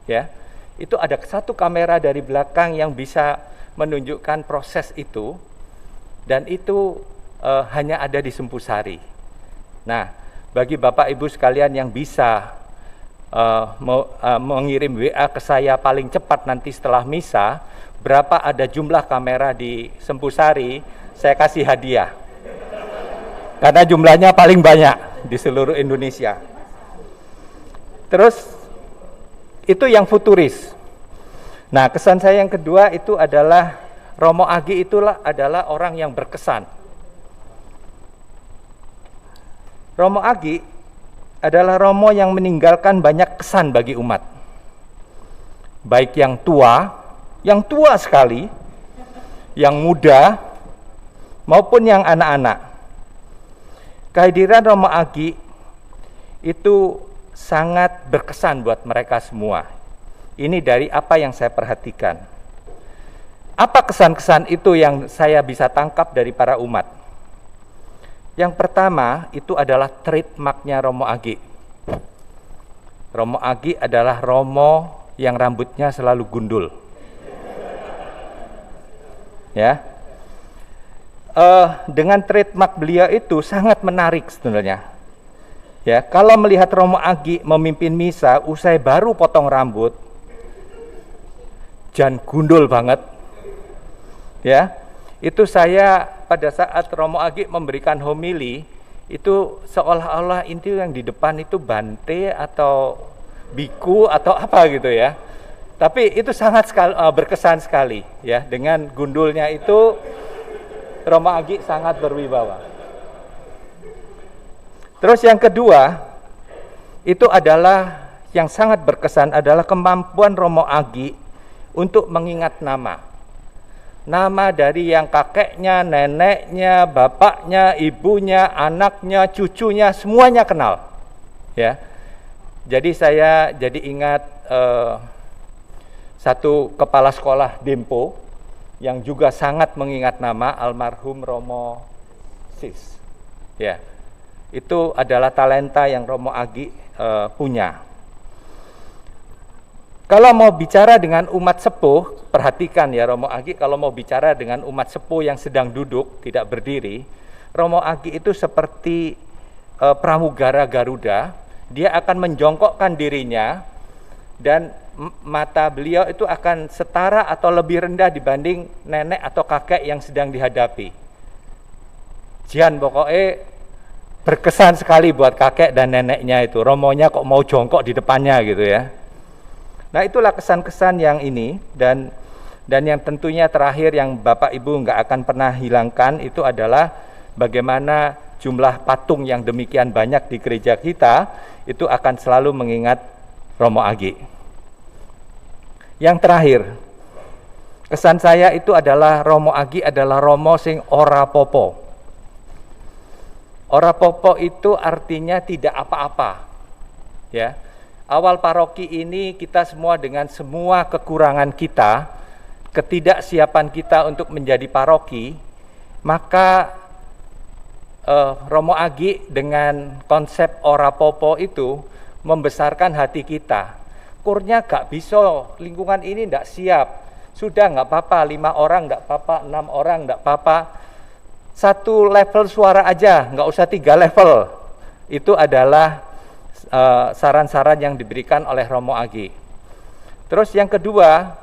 ya, itu ada satu kamera dari belakang yang bisa menunjukkan proses itu, dan itu hanya ada di Sempusari. Nah, bagi Bapak Ibu sekalian yang bisa mengirim WA ke saya paling cepat nanti setelah misa, berapa ada jumlah kamera di Sempusari, saya kasih hadiah. Karena jumlahnya paling banyak di seluruh Indonesia. Terus itu yang futuris. Nah, kesan saya yang kedua itu adalah Romo Agi adalah orang yang berkesan. Romo Agi adalah Romo yang meninggalkan banyak kesan bagi umat. Baik yang tua sekali, yang muda, maupun yang anak-anak. Kehadiran Romo Agi itu sangat berkesan buat mereka semua. Ini dari apa yang saya perhatikan. Apa kesan-kesan itu yang saya bisa tangkap dari para umat? Yang pertama itu adalah trademarknya Romo Agi. Romo Agi adalah Romo yang rambutnya selalu gundul. Ya, dengan trademark beliau itu sangat menarik sebenarnya. Ya, kalau melihat Romo Agi memimpin misa, usai baru potong rambut, jan gundul banget. Ya, itu saya pada saat Romo Agi memberikan homili, itu seolah-olah itu yang di depan itu bante atau biku atau apa gitu ya. Tapi itu sangat berkesan sekali, ya, dengan gundulnya itu Romo Agi sangat berwibawa. Terus yang kedua, itu adalah yang sangat berkesan adalah kemampuan Romo Agi untuk mengingat nama. Nama dari yang kakeknya, neneknya, bapaknya, ibunya, anaknya, cucunya, semuanya kenal. Ya. Jadi saya jadi ingat satu kepala sekolah Dempo yang juga sangat mengingat nama, almarhum Romo Sis. Ya. Itu adalah talenta yang Romo Agi punya. Kalau mau bicara dengan umat sepuh, perhatikan ya Romo Agi, kalau mau bicara dengan umat sepuh yang sedang duduk, tidak berdiri, Romo Agi itu seperti pramugara Garuda, dia akan menjongkokkan dirinya dan mata beliau itu akan setara atau lebih rendah dibanding nenek atau kakek yang sedang dihadapi. Jian pokoknya berkesan sekali buat kakek dan neneknya itu. Romonya kok mau jongkok di depannya gitu ya. Nah, itulah kesan-kesan yang ini, dan yang tentunya terakhir yang Bapak Ibu nggak akan pernah hilangkan itu adalah bagaimana jumlah patung yang demikian banyak di gereja kita itu akan selalu mengingat Romo Agi. Yang terakhir, kesan saya itu adalah Romo Agi adalah Romo sing ora popo. Ora popo itu artinya tidak apa-apa. Ya. Awal paroki ini kita semua dengan semua kekurangan kita, ketidaksiapan kita untuk menjadi paroki, maka Romo Agi dengan konsep ora popo itu membesarkan hati kita. Kurnya gak bisa, lingkungan ini gak siap. Sudah gak apa-apa, 5 orang gak apa-apa, 6 orang gak apa-apa. 1 level suara aja, gak usah 3 level. Itu adalah saran-saran yang diberikan oleh Romo Agi. Terus yang kedua,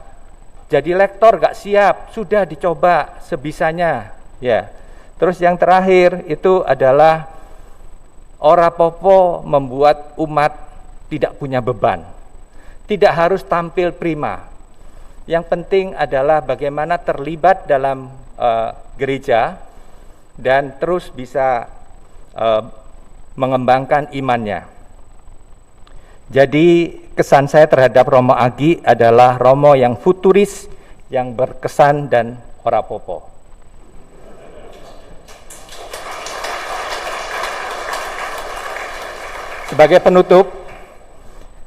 jadi lektor gak siap, sudah dicoba sebisanya, ya. Terus yang terakhir itu adalah ora popo membuat umat tidak punya beban. Tidak harus tampil prima. Yang penting adalah bagaimana terlibat dalam gereja dan terus bisa mengembangkan imannya. Jadi kesan saya terhadap Romo Agi adalah Romo yang futuris, yang berkesan dan ora popo. Sebagai penutup,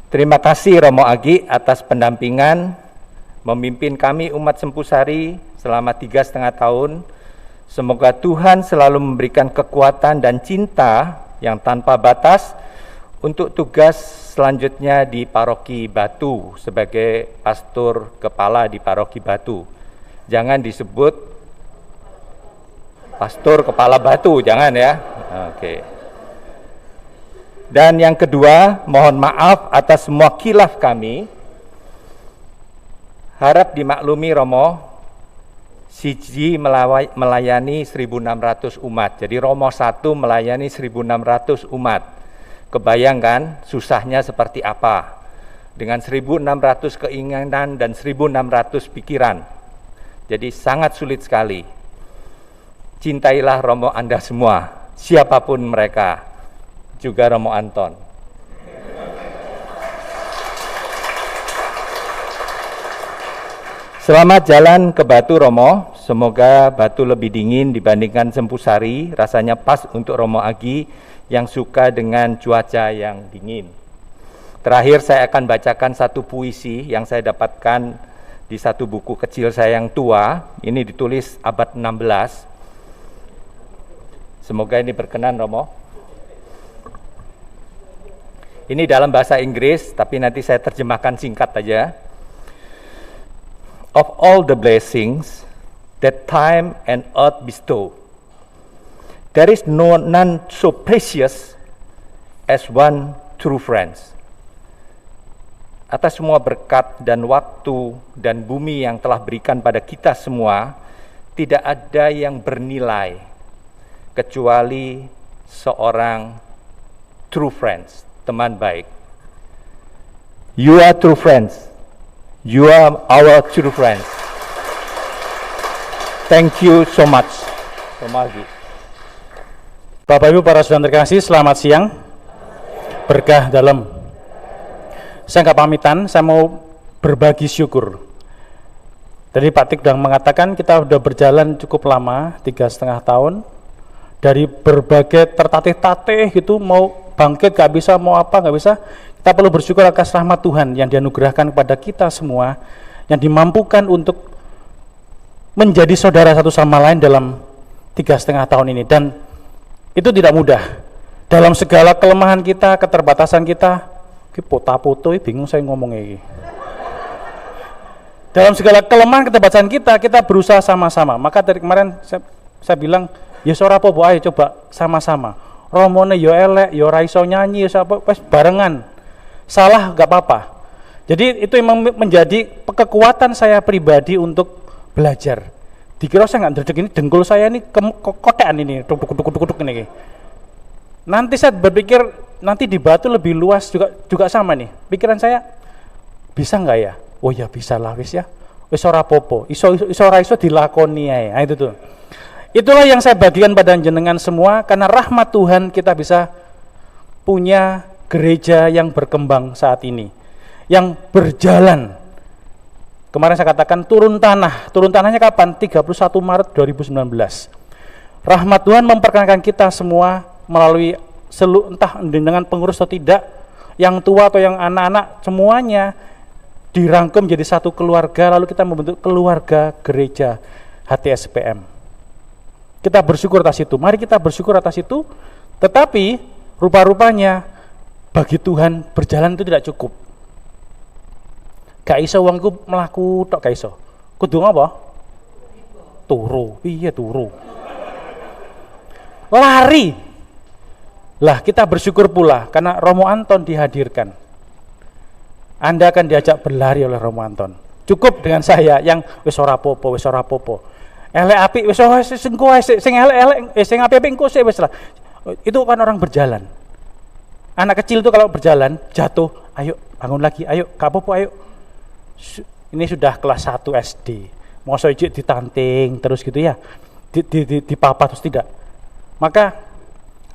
terima kasih Romo Agi atas pendampingan memimpin kami umat Sempusari selama 3,5 tahun. Semoga Tuhan selalu memberikan kekuatan dan cinta yang tanpa batas untuk tugas selanjutnya di Paroki Batu sebagai pastor kepala di Paroki Batu. Jangan disebut pastor kepala Batu, jangan ya. Oke. Dan yang kedua, mohon maaf atas semua khilaf kami. Harap dimaklumi Romo, siji melayani 1.600 umat. Jadi Romo 1 melayani 1.600 umat. Kebayangkan susahnya seperti apa. Dengan 1.600 keinginan dan 1.600 pikiran. Jadi sangat sulit sekali. Cintailah Romo Anda semua, siapapun mereka. Juga Romo Anton. Selamat jalan ke Batu Romo, semoga Batu lebih dingin dibandingkan Sempusari, rasanya pas untuk Romo Agi yang suka dengan cuaca yang dingin. Terakhir saya akan bacakan satu puisi yang saya dapatkan di satu buku kecil saya yang tua, ini ditulis abad 16. Semoga ini berkenan Romo. Ini dalam bahasa Inggris, tapi nanti saya terjemahkan singkat aja. Of all the blessings that time and earth bestow, there is none so precious as one true friends. Atas semua berkat dan waktu dan bumi yang telah berikan pada kita semua, tidak ada yang bernilai kecuali seorang true friends, teman baik. You are true friends. You are our true friends. Thank you so much. Bapak Ibu para saudara terkasih, selamat siang. Berkah dalam. Saya nggak pamitan, saya mau berbagi syukur. Tadi Pak Tik sudah mengatakan kita sudah berjalan cukup lama, 3,5 tahun. Dari berbagai tertatih-tatih gitu, mau bangkit nggak bisa, mau apa nggak bisa. Kita perlu bersyukur atas rahmat Tuhan yang dianugerahkan kepada kita semua, yang dimampukan untuk menjadi saudara satu sama lain dalam 3,5 tahun ini. Dan itu tidak mudah. Dalam segala kelemahan kita, keterbatasan kita, foto-foto bingung saya ngomongnya ini. Dalam segala kelemahan keterbatasan kita berusaha sama-sama. Maka dari kemarin saya bilang, ya ora apa-apa, ayo coba sama-sama. Romone yo elek, yo ora iso nyanyi, yo apa, wes barengan. Salah nggak apa-apa. Jadi itu memang menjadi kekuatan saya pribadi untuk belajar. Dikira saya nggak ndredeg ini, dengkul saya ini kotekan ini, duduk ini. Nanti saya berpikir nanti di Batu lebih luas juga sama nih. Pikiran saya bisa nggak ya? Oh ya bisa lah wis ya. Wis ora popo, iso dilakoni ae. Nah, itu tuh. Itulah yang saya bagikan pada jenengan semua, karena rahmat Tuhan kita bisa punya gereja yang berkembang saat ini, yang berjalan. Kemarin saya katakan turun tanahnya kapan? 31 Maret 2019. Rahmat Tuhan memperkenalkan kita semua melalui entah dengan pengurus atau tidak, yang tua atau yang anak-anak, semuanya dirangkum jadi satu keluarga, lalu kita membentuk keluarga gereja HTSPM. Kita bersyukur atas itu, mari kita bersyukur atas itu, tetapi rupa-rupanya bagi Tuhan berjalan itu tidak cukup. Gak iso wong iku mlaku tok gak iso. Kudu apa? Turu. Piye turu? Lari. Lah kita bersyukur pula karena Romo Anton dihadirkan. Anda akan diajak berlari oleh Romo Anton. Cukup dengan saya yang wis ora popo. Elek apik wis engko sing elek sing apik engko wis lah. Itu kan orang berjalan. Anak kecil itu kalau berjalan jatuh, ayo bangun lagi, ayo gak apa-apa, ayo. Ini sudah kelas 1 SD. Masa ijik ditanting terus gitu ya. Dipapa terus tidak. Maka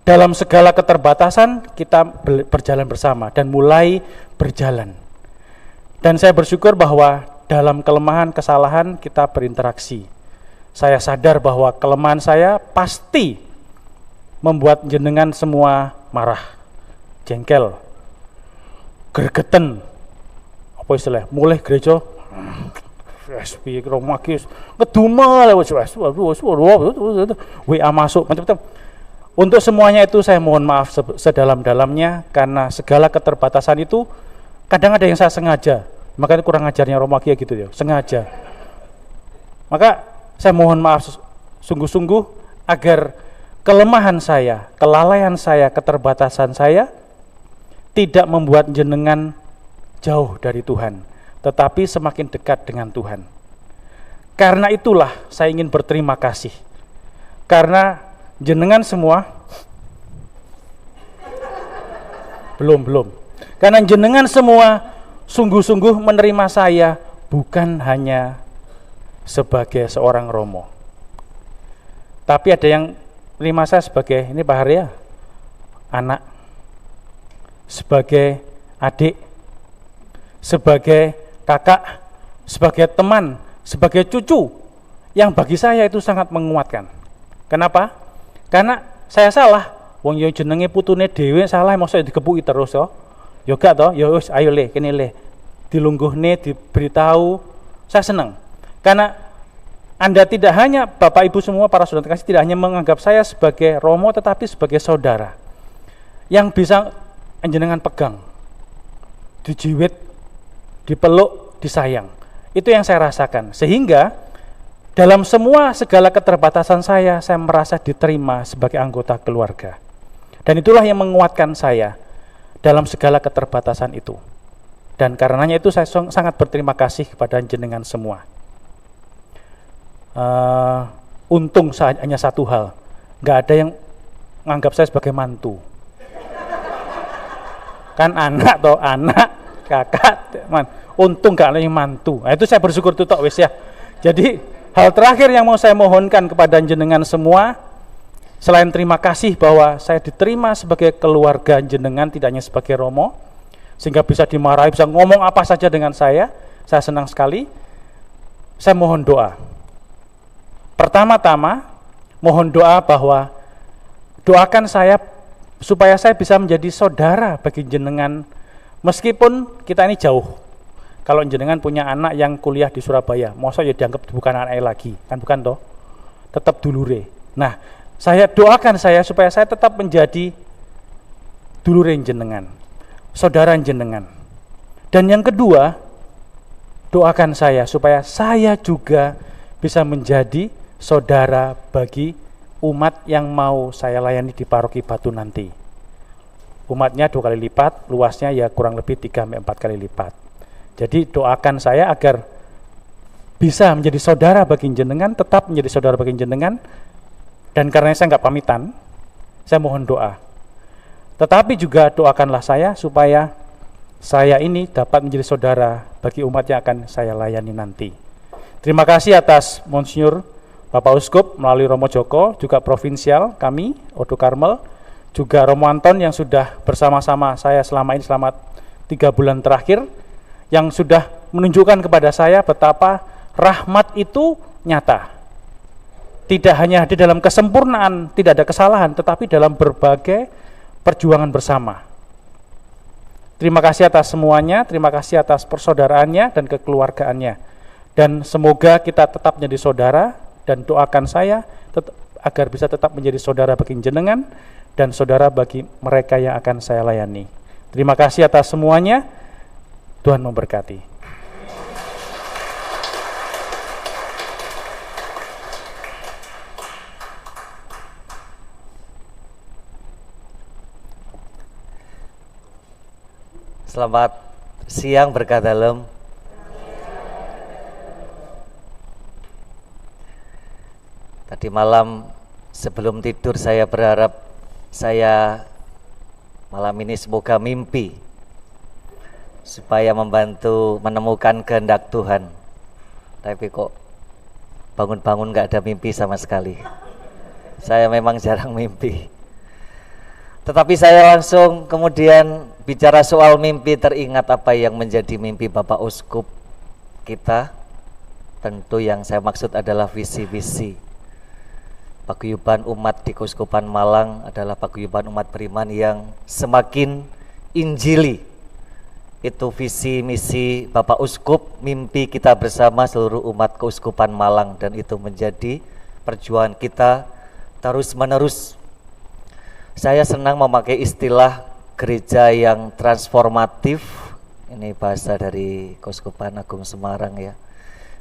dalam segala keterbatasan kita berjalan bersama dan mulai berjalan. Dan saya bersyukur bahwa dalam kelemahan, kesalahan kita berinteraksi. Saya sadar bahwa kelemahan saya pasti membuat jenengan semua marah, jengkel, gregeten, apa istilahnya, mulai gereja, SPI Romagis, ngedumel, WA masuk, macam-macam. Untuk semuanya itu saya mohon maaf sedalam-dalamnya karena segala keterbatasan itu kadang ada yang saya sengaja, makanya kurang ajarnya Romagia gitu ya, sengaja. Maka saya mohon maaf sungguh-sungguh agar kelemahan saya, kelalaian saya, keterbatasan saya tidak membuat jenengan jauh dari Tuhan, tetapi semakin dekat dengan Tuhan. Karena itulah saya ingin berterima kasih. Karena jenengan semua belum. Karena jenengan semua sungguh-sungguh menerima saya bukan hanya sebagai seorang Romo. Tapi ada yang menerima saya sebagai, ini Pak Harya, anak, sebagai adik, sebagai kakak, sebagai teman, sebagai cucu, yang bagi saya itu sangat menguatkan. Kenapa? Karena saya salah, wong yo jenenge putune dhewe salah mosok dikepuki terus yo. Yo gak to, yo wis ayo le, kene le. Dilungguhne, diberitahu, saya senang. Karena Anda tidak hanya Bapak Ibu semua para saudara kasih tidak hanya menganggap saya sebagai Romo tetapi sebagai saudara yang bisa jenengan pegang, dijiwit, dipeluk, disayang. Itu yang saya rasakan. Sehingga dalam semua segala keterbatasan saya merasa diterima sebagai anggota keluarga. Dan itulah yang menguatkan saya dalam segala keterbatasan itu. Dan karenanya itu saya sangat berterima kasih kepada jenengan semua. Untung hanya satu hal, nggak ada yang menganggap saya sebagai mantu. Kan anak atau anak, kakak, untung nggak ada yang mantu. Nah, itu saya bersyukur tuh wis ya. Jadi hal terakhir yang mau saya mohonkan kepada jenengan semua, selain terima kasih bahwa saya diterima sebagai keluarga jenengan, tidak hanya sebagai Romo, sehingga bisa dimarahi, bisa ngomong apa saja dengan saya senang sekali. Saya mohon doa. Pertama-tama, mohon doa bahwa doakan saya supaya saya bisa menjadi saudara bagi jenengan, meskipun kita ini jauh. Kalau jenengan punya anak yang kuliah di Surabaya, masa ya dianggap bukan anak lagi, kan bukan toh? Tetap dulure. Nah, saya doakan saya supaya saya tetap menjadi dulure jenengan, saudara jenengan. Dan yang kedua, doakan saya supaya saya juga bisa menjadi saudara bagi umat yang mau saya layani di paroki Batu nanti. Umatnya 2 kali lipat, luasnya ya kurang lebih 3-4 kali lipat. Jadi doakan saya agar bisa menjadi saudara bagi jenengan, tetap menjadi saudara bagi jenengan. Dan karena saya nggak pamitan, saya mohon doa. Tetapi juga doakanlah saya supaya saya ini dapat menjadi saudara bagi umat yang akan saya layani nanti. Terima kasih atas Monsinyur Bapak Uskup melalui Romo Joko, juga provinsial kami, Odo Karmel, juga Romo Anton yang sudah bersama-sama saya selama 3 bulan terakhir, yang sudah menunjukkan kepada saya betapa rahmat itu nyata. Tidak hanya di dalam kesempurnaan, tidak ada kesalahan, tetapi dalam berbagai perjuangan bersama. Terima kasih atas semuanya, terima kasih atas persaudaraannya dan kekeluargaannya. Dan semoga kita tetap menjadi saudara, dan doakan saya agar bisa tetap menjadi saudara bagi jenengan dan saudara bagi mereka yang akan saya layani. Terima kasih atas semuanya. Tuhan memberkati. Selamat siang berkah dalam. Tadi malam sebelum tidur saya berharap saya malam ini semoga mimpi supaya membantu menemukan kehendak Tuhan. Tapi kok bangun-bangun gak ada mimpi sama sekali. Saya memang jarang mimpi. Tetapi saya langsung kemudian bicara soal mimpi, teringat apa yang menjadi mimpi Bapak Uskup kita. Tentu yang saya maksud adalah visi-visi paguyuban umat di Keuskupan Malang adalah paguyuban umat beriman yang semakin injili. Itu visi misi Bapak Uskup, mimpi kita bersama seluruh umat Keuskupan Malang, dan itu menjadi perjuangan kita terus menerus. Saya senang memakai istilah gereja yang transformatif. Ini bahasa dari Keuskupan Agung Semarang ya.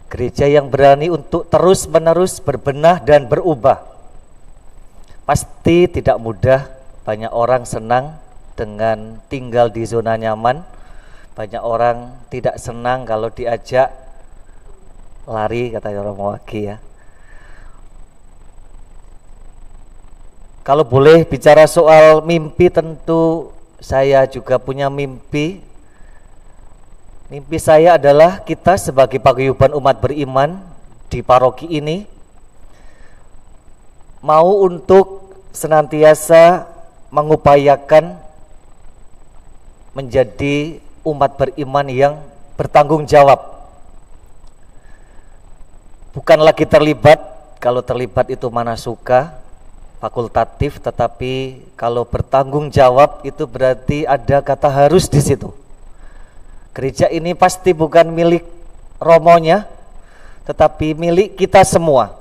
Gereja yang berani untuk terus menerus berbenah dan berubah. Pasti tidak mudah, banyak orang senang dengan tinggal di zona nyaman. Banyak orang tidak senang kalau diajak lari, kata Romo Agi ya. Kalau boleh bicara soal mimpi, tentu saya juga punya mimpi. Mimpi saya adalah kita sebagai paguyuban umat beriman di paroki ini mau untuk senantiasa mengupayakan menjadi umat beriman yang bertanggung jawab. Bukan lagi terlibat, kalau terlibat itu mana suka, fakultatif, tetapi kalau bertanggung jawab itu berarti ada kata harus di situ. Gereja ini pasti bukan milik romonya, tetapi milik kita semua.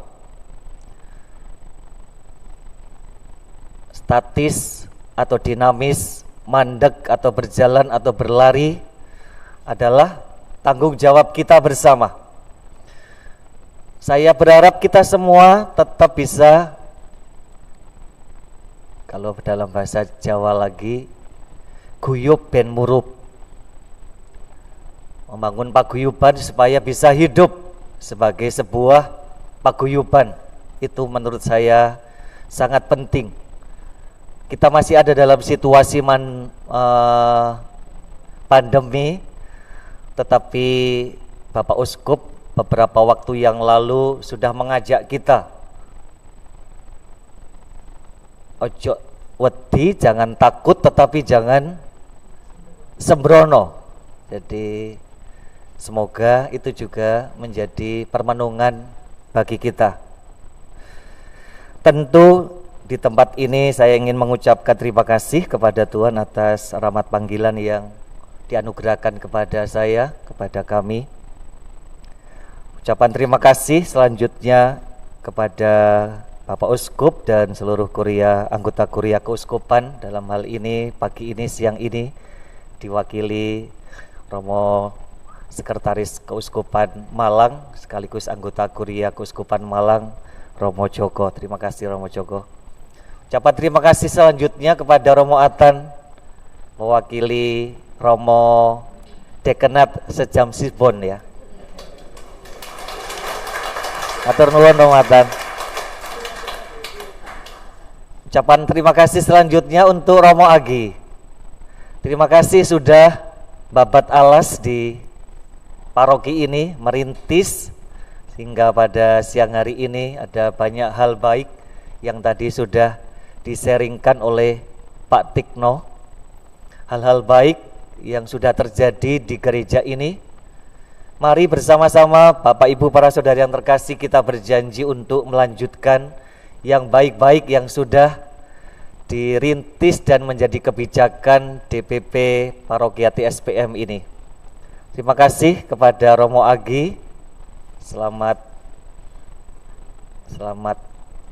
Statis atau dinamis, mandek atau berjalan atau berlari adalah tanggung jawab kita bersama. Saya berharap kita semua tetap bisa, kalau dalam bahasa Jawa lagi, guyub ben murup, membangun paguyuban supaya bisa hidup sebagai sebuah paguyuban. Itu menurut saya sangat penting. Kita masih ada dalam situasi pandemi, tetapi Bapak Uskup beberapa waktu yang lalu sudah mengajak kita, ojo wedi, jangan takut, tetapi jangan sembrono. Jadi semoga itu juga menjadi permenungan bagi kita. Tentu di tempat ini saya ingin mengucapkan terima kasih kepada Tuhan atas rahmat panggilan yang dianugerahkan kepada saya, kepada kami. Ucapan terima kasih selanjutnya kepada Bapak Uskup dan seluruh kuria, anggota kuria keuskupan. Dalam hal ini, pagi ini, siang ini diwakili Romo Sekretaris Keuskupan Malang sekaligus anggota kuria keuskupan Malang, Romo Joko. Terima kasih Romo Joko. Ucapan terima kasih selanjutnya kepada Romo Atan mewakili Romo Dekenat Sejam Sibon ya. Matur nuwun Romo Atan. Ucapan terima kasih selanjutnya untuk Romo Agi. Terima kasih sudah babat alas di paroki ini, merintis sehingga pada siang hari ini ada banyak hal baik yang tadi sudah diseringkan oleh Pak Tikno. Hal-hal baik yang sudah terjadi di gereja ini. Mari bersama-sama Bapak Ibu para saudara yang terkasih, kita berjanji untuk melanjutkan yang baik-baik yang sudah dirintis dan menjadi kebijakan DPP Parokiati SPM ini. Terima kasih kepada Romo Agi. Selamat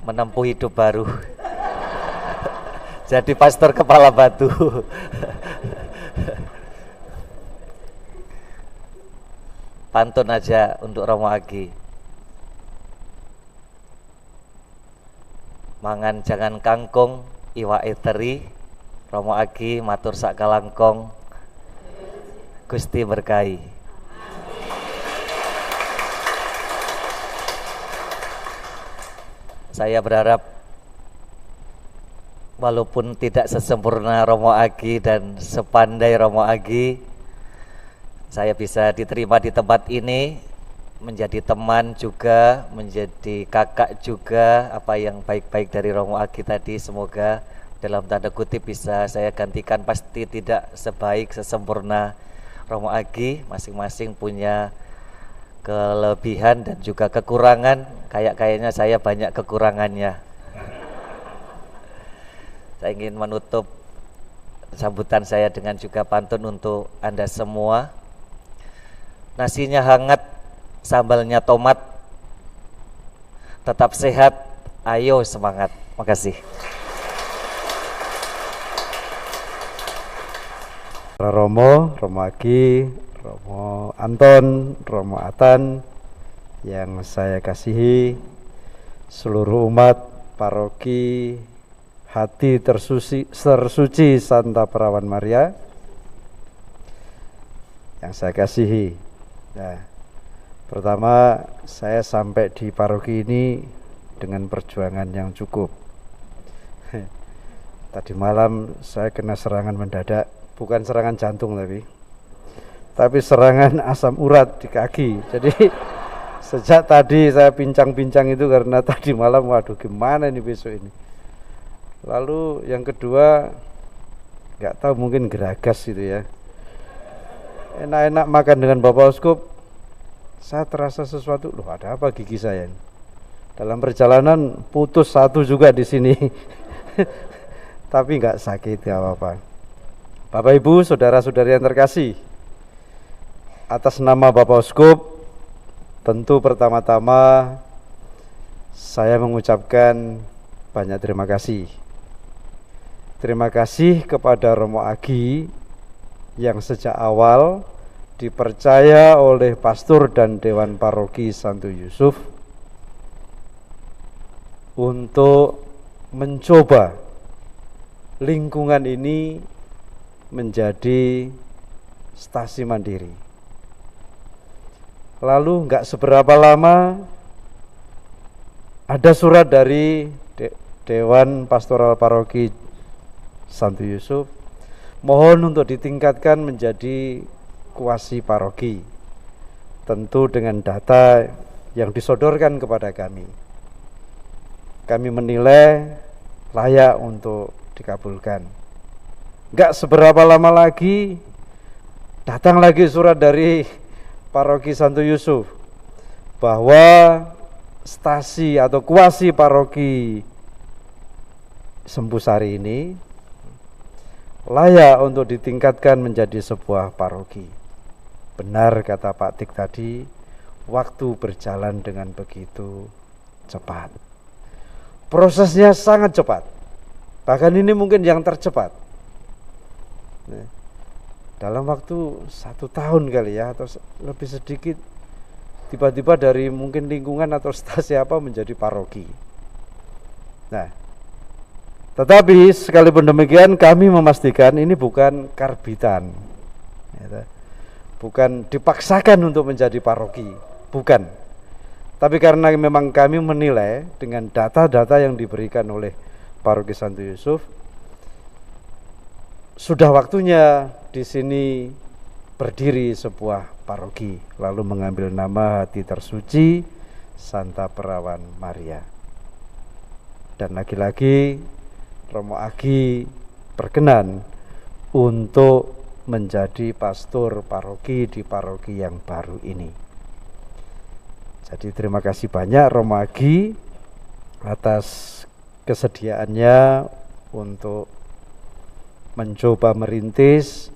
menempuh hidup baru. Jadi pastor kepala batu. Pantun aja untuk Romo Agi. Mangan jangan kangkung, iwake teri. Romo Agi matur sak kalangkong. Gusti berkahi. Saya berharap walaupun tidak sesempurna Romo Agi dan sepandai Romo Agi, saya bisa diterima di tempat ini, menjadi teman juga, menjadi kakak juga. Apa yang baik-baik dari Romo Agi tadi semoga dalam tanda kutip bisa saya gantikan. Pasti tidak sebaik sesempurna Romo Agi, masing-masing punya kelebihan dan juga kekurangan. Kayaknya saya banyak kekurangannya. Saya ingin menutup sambutan saya dengan juga pantun untuk Anda semua. Nasinya hangat, sambalnya tomat, tetap sehat, ayo semangat. Makasih. Romo, Romo Agi, Romo Anton, Romo Atan yang saya kasihi, seluruh umat paroki Hati Tersuci Santa Perawan Maria yang saya kasihi. Nah, pertama saya sampai di paroki ini dengan perjuangan yang cukup. Tadi malam saya kena serangan mendadak, bukan serangan jantung tapi serangan asam urat di kaki. Jadi sejak tadi saya pincang-pincang itu karena tadi malam, waduh gimana ini besok ini. Lalu yang kedua, nggak tahu mungkin geragas itu ya. Enak-enak makan dengan Bapak Uskup, saya terasa sesuatu, loh ada apa gigi saya ini? Dalam perjalanan putus satu juga di sini, tapi nggak sakit nggak apa-apa. Bapak Ibu, saudara-saudari yang terkasih, atas nama Bapak Uskup, tentu pertama-tama saya mengucapkan banyak terima kasih. Terima kasih kepada Romo Agi yang sejak awal dipercaya oleh pastor dan Dewan Paroki Santo Yusuf untuk mencoba lingkungan ini menjadi stasi mandiri. Lalu nggak seberapa lama ada surat dari Dewan Pastoral Paroki Santo Yusuf, mohon untuk ditingkatkan menjadi kuasi paroki, tentu dengan data yang disodorkan kepada kami. Kami menilai layak untuk dikabulkan. Enggak seberapa lama lagi datang lagi surat dari Paroki Santo Yusuf bahwa stasi atau kuasi paroki Sembusari ini layak untuk ditingkatkan menjadi sebuah paroki. Benar kata Pak Tik tadi, waktu berjalan dengan begitu cepat. Prosesnya sangat cepat. Bahkan ini mungkin yang tercepat. Dalam waktu 1 tahun kali ya, atau lebih sedikit, tiba-tiba dari mungkin lingkungan atau stasi apa menjadi paroki. Nah, tetapi sekalipun demikian kami memastikan ini bukan karbitan, bukan dipaksakan untuk menjadi paroki, bukan. Tapi karena memang kami menilai dengan data-data yang diberikan oleh Paroki Santo Yusuf, sudah waktunya di sini berdiri sebuah paroki, lalu mengambil nama Hati Tersuci Santa Perawan Maria. Dan lagi-lagi Romo Agi berkenan untuk menjadi pastor paroki di paroki yang baru ini. Jadi terima kasih banyak Romo Agi atas kesediaannya untuk mencoba merintis,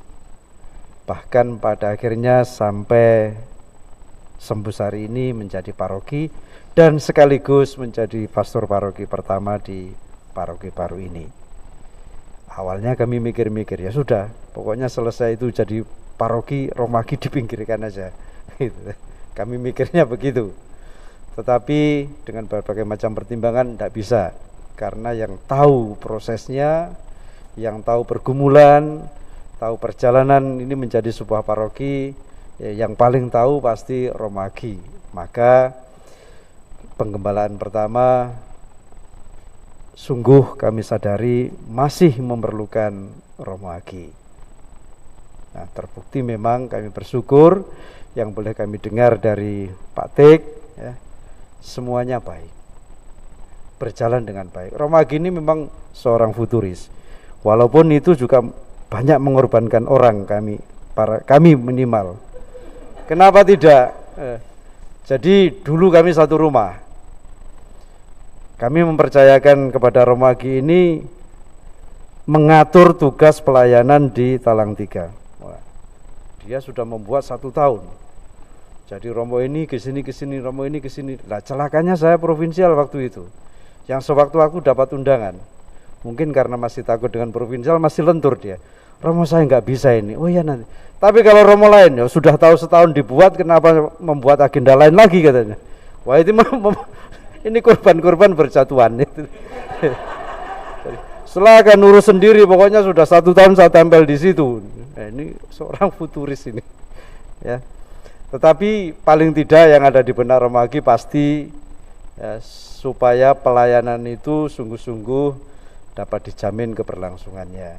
bahkan pada akhirnya sampai Sembusari ini menjadi paroki dan sekaligus menjadi pastor paroki pertama di paroki baru ini. Awalnya kami mikir-mikir, ya sudah, pokoknya selesai itu jadi paroki, Romo Agi dipinggirkan aja. Kami mikirnya begitu. Tetapi dengan berbagai macam pertimbangan tidak bisa, karena yang tahu prosesnya, yang tahu pergumulan, tahu perjalanan ini menjadi sebuah paroki, ya, yang paling tahu pasti Romo Agi. Maka penggembalaan pertama sungguh kami sadari masih memerlukan Romo Agi. Nah, terbukti memang kami bersyukur yang boleh kami dengar dari Pak Tik, ya, semuanya baik, berjalan dengan baik. Romo Agi ini memang seorang futuris, walaupun itu juga banyak mengorbankan orang, kami minimal. Kenapa tidak? Jadi dulu kami satu rumah. Kami mempercayakan kepada Romo Agi ini mengatur tugas pelayanan di Talang 3. Dia sudah membuat 1 tahun. Jadi Romo ini ke sini, Romo ini ke sini. Lah celakanya saya provinsial waktu itu. Yang sewaktu-waktu dapat undangan. Mungkin karena masih takut dengan provinsial, masih lentur dia. Romo saya nggak bisa ini. Oh ya nanti. Tapi kalau Romo lain ya sudah tahu setahun dibuat, kenapa membuat agenda lain lagi katanya. Wah itu ini korban-korban berjatuhan itu. Silakan urus sendiri, pokoknya sudah 1 tahun saya tempel di situ. Nah, ini seorang futuris ini, ya. Tetapi paling tidak yang ada di benak Romo Agi pasti ya, supaya pelayanan itu sungguh-sungguh dapat dijamin keberlangsungannya.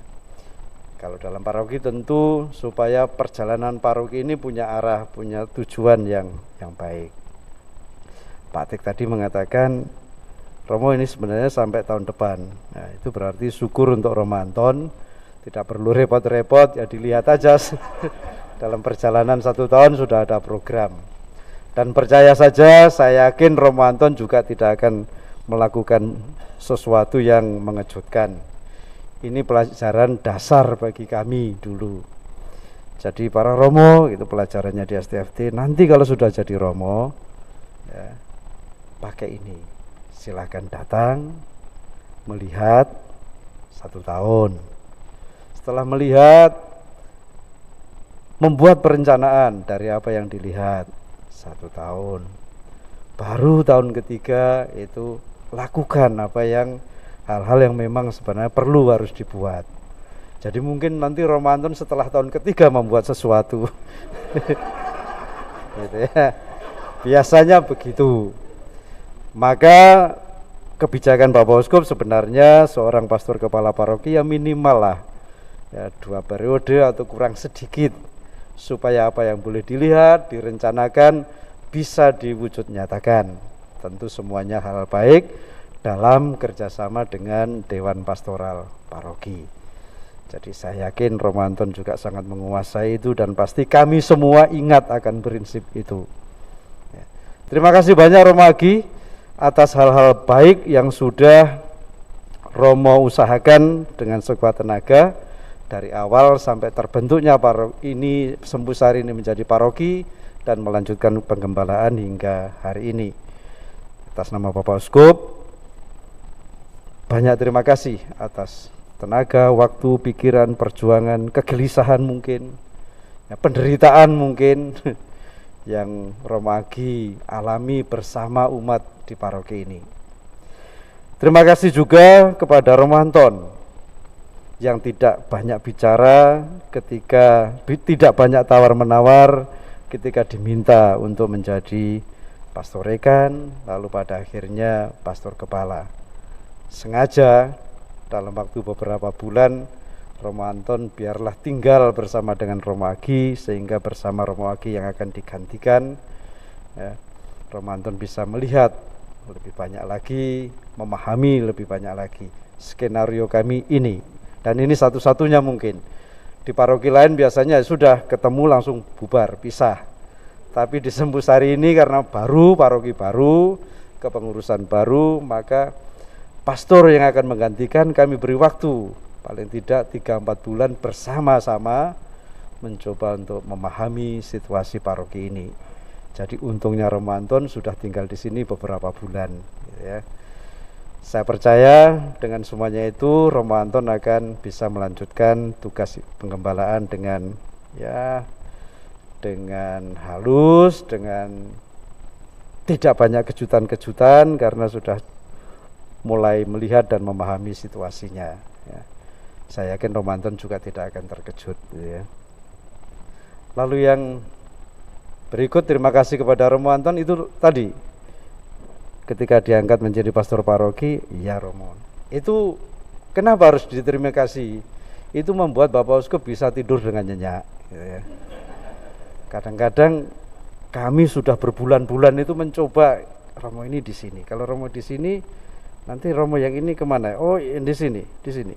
Kalau dalam paroki tentu supaya perjalanan paroki ini punya arah, punya tujuan yang baik. Pak Tik tadi mengatakan Romo ini sebenarnya sampai tahun depan. Nah, itu berarti syukur untuk Romo Anton, tidak perlu repot-repot, ya dilihat aja dalam perjalanan 1 tahun sudah ada program. Dan percaya saja, saya yakin Romo Anton juga tidak akan melakukan sesuatu yang mengejutkan. Ini pelajaran dasar bagi kami dulu. Jadi para Romo, itu pelajarannya di STFT, nanti kalau sudah jadi Romo, ya, pakai ini. Silakan datang, melihat 1 tahun. Setelah melihat, membuat perencanaan dari apa yang dilihat 1 tahun. Baru tahun ketiga itu lakukan hal-hal yang memang sebenarnya perlu harus dibuat. Jadi mungkin nanti Romo Anton setelah tahun ketiga membuat sesuatu. Gitu ya. Biasanya begitu. Maka kebijakan Bapak Uskup sebenarnya seorang pastor kepala paroki ya minimal lah ya 2 periode atau kurang sedikit, supaya apa yang boleh dilihat, direncanakan bisa diwujud nyatakan. Tentu semuanya hal baik dalam kerjasama dengan Dewan Pastoral Paroki. Jadi saya yakin Romo Anton juga sangat menguasai itu, dan pasti kami semua ingat akan prinsip itu. Ya. Terima kasih banyak Romo Agi atas hal-hal baik yang sudah Romo usahakan dengan sekuat tenaga dari awal sampai terbentuknya ini Sembusari ini menjadi paroki dan melanjutkan penggembalaan hingga hari ini. Atas nama Bapak Uskup, banyak terima kasih atas tenaga, waktu, pikiran, perjuangan, kegelisahan mungkin, ya, penderitaan mungkin yang Romo Agi alami bersama umat di paroki ini. Terima kasih juga kepada Romo Anton yang tidak banyak bicara tidak banyak tawar-menawar ketika diminta untuk menjadi pastor rekan, lalu pada akhirnya pastor kepala. Sengaja dalam waktu beberapa bulan Romo Anton biarlah tinggal bersama dengan Romo Agi, sehingga bersama Romo Agi yang akan digantikan, ya, Romo Anton bisa melihat lebih banyak lagi, memahami lebih banyak lagi skenario kami ini. Dan ini satu-satunya mungkin. Di paroki lain biasanya sudah ketemu langsung bubar, pisah. Tapi di Sembusari ini karena paroki baru, kepengurusan baru, maka pastor yang akan menggantikan kami beri waktu paling tidak 3-4 bulan bersama-sama mencoba untuk memahami situasi paroki ini. Jadi untungnya Romo Anton sudah tinggal di sini beberapa bulan, gitu ya. Saya percaya dengan semuanya itu Romo Anton akan bisa melanjutkan tugas penggembalaan dengan halus, dengan tidak banyak kejutan-kejutan karena sudah mulai melihat dan memahami situasinya. Ya. Saya yakin Romo Anton juga tidak akan terkejut gitu ya. Lalu yang berikut, terima kasih kepada Romo Anton itu tadi ketika diangkat menjadi pastor paroki, ya Romo. Itu kenapa harus diterima kasih? Itu membuat Bapak Uskup bisa tidur dengan nyenyak gitu ya. Kadang-kadang kami sudah berbulan-bulan itu mencoba Romo ini di sini. Kalau Romo di sini, nanti Romo yang ini kemana? Oh, di sini, di sini.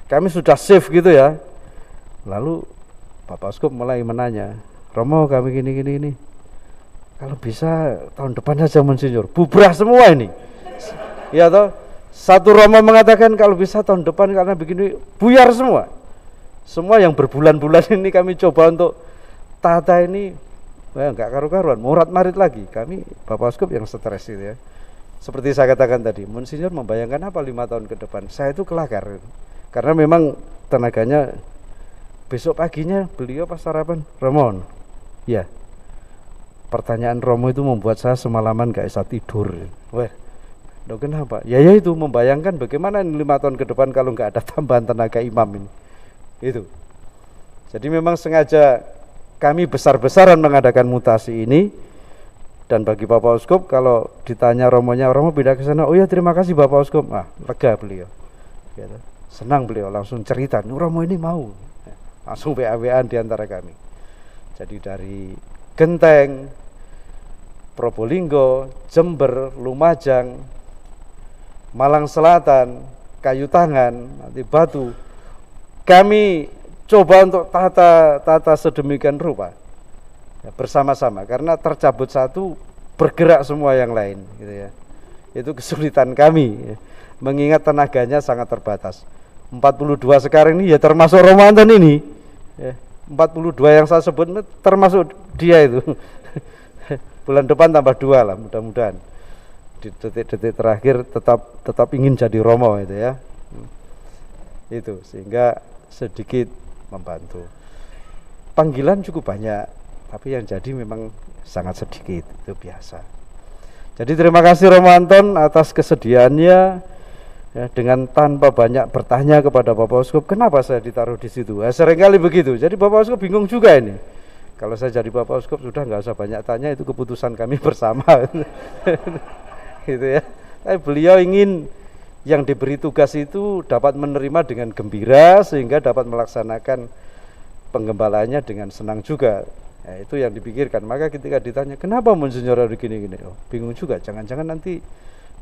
Kami sudah save gitu ya. Lalu Bapak Uskup mulai menanya, Romo kami gini. Kalau bisa tahun depan aja Monsinyur, bubrah semua ini. Ya toh, satu Romo mengatakan kalau bisa tahun depan karena begini buyar semua. Semua yang berbulan-bulan ini kami coba untuk tata ini, enggak karu-karuan, murat-marit lagi. Kami Bapak Uskup yang stres gitu ya. Seperti saya katakan tadi, Monsinyur membayangkan apa 5 tahun ke depan? Saya itu kelakar. Karena memang tenaganya, besok paginya beliau pas sarapan, Romo, ya, pertanyaan Romo itu membuat saya semalaman gak bisa tidur. Wah, kenapa? Ya itu membayangkan bagaimana ini 5 tahun ke depan kalau gak ada tambahan tenaga imam ini. Itu. Jadi memang sengaja kami besar-besaran mengadakan mutasi ini. Dan bagi Bapak Uskup, kalau ditanya Romonya, Romo pindah ke sana, oh ya terima kasih Bapak Uskup, lega beliau. Gitu. Senang beliau, langsung cerita, Romo ini mau. Langsung WA-WA di antara kami. Jadi dari Genteng, Probolinggo, Jember, Lumajang, Malang Selatan, Kayu Tangan, nanti Batu, kami coba untuk tata sedemikian rupa ya, bersama-sama, karena tercabut satu bergerak semua yang lain gitu ya. Itu kesulitan kami ya, mengingat tenaganya sangat terbatas. 42 sekarang ini ya termasuk Romo Anton ini ya, 42 yang saya sebut termasuk dia itu. Bulan depan tambah 2 lah mudah-mudahan. Di detik-detik terakhir tetap ingin jadi Romo itu ya. Itu sehingga sedikit membantu. Panggilan cukup banyak, tapi yang jadi memang sangat sedikit, itu biasa. Jadi terima kasih Romo Anton atas kesediaannya ya, dengan tanpa banyak bertanya kepada Bapak Uskup, kenapa saya ditaruh di situ? Seringkali begitu. Jadi Bapak Uskup bingung juga ini. Kalau saya jadi Bapak Uskup sudah nggak usah banyak tanya, itu keputusan kami bersama. Gitu ya. Tapi beliau ingin yang diberi tugas itu dapat menerima dengan gembira sehingga dapat melaksanakan penggembalaannya dengan senang juga. Ya, itu yang dipikirkan. Maka ketika ditanya, kenapa Monsinyur gini-gini? Oh, bingung juga. Jangan-jangan nanti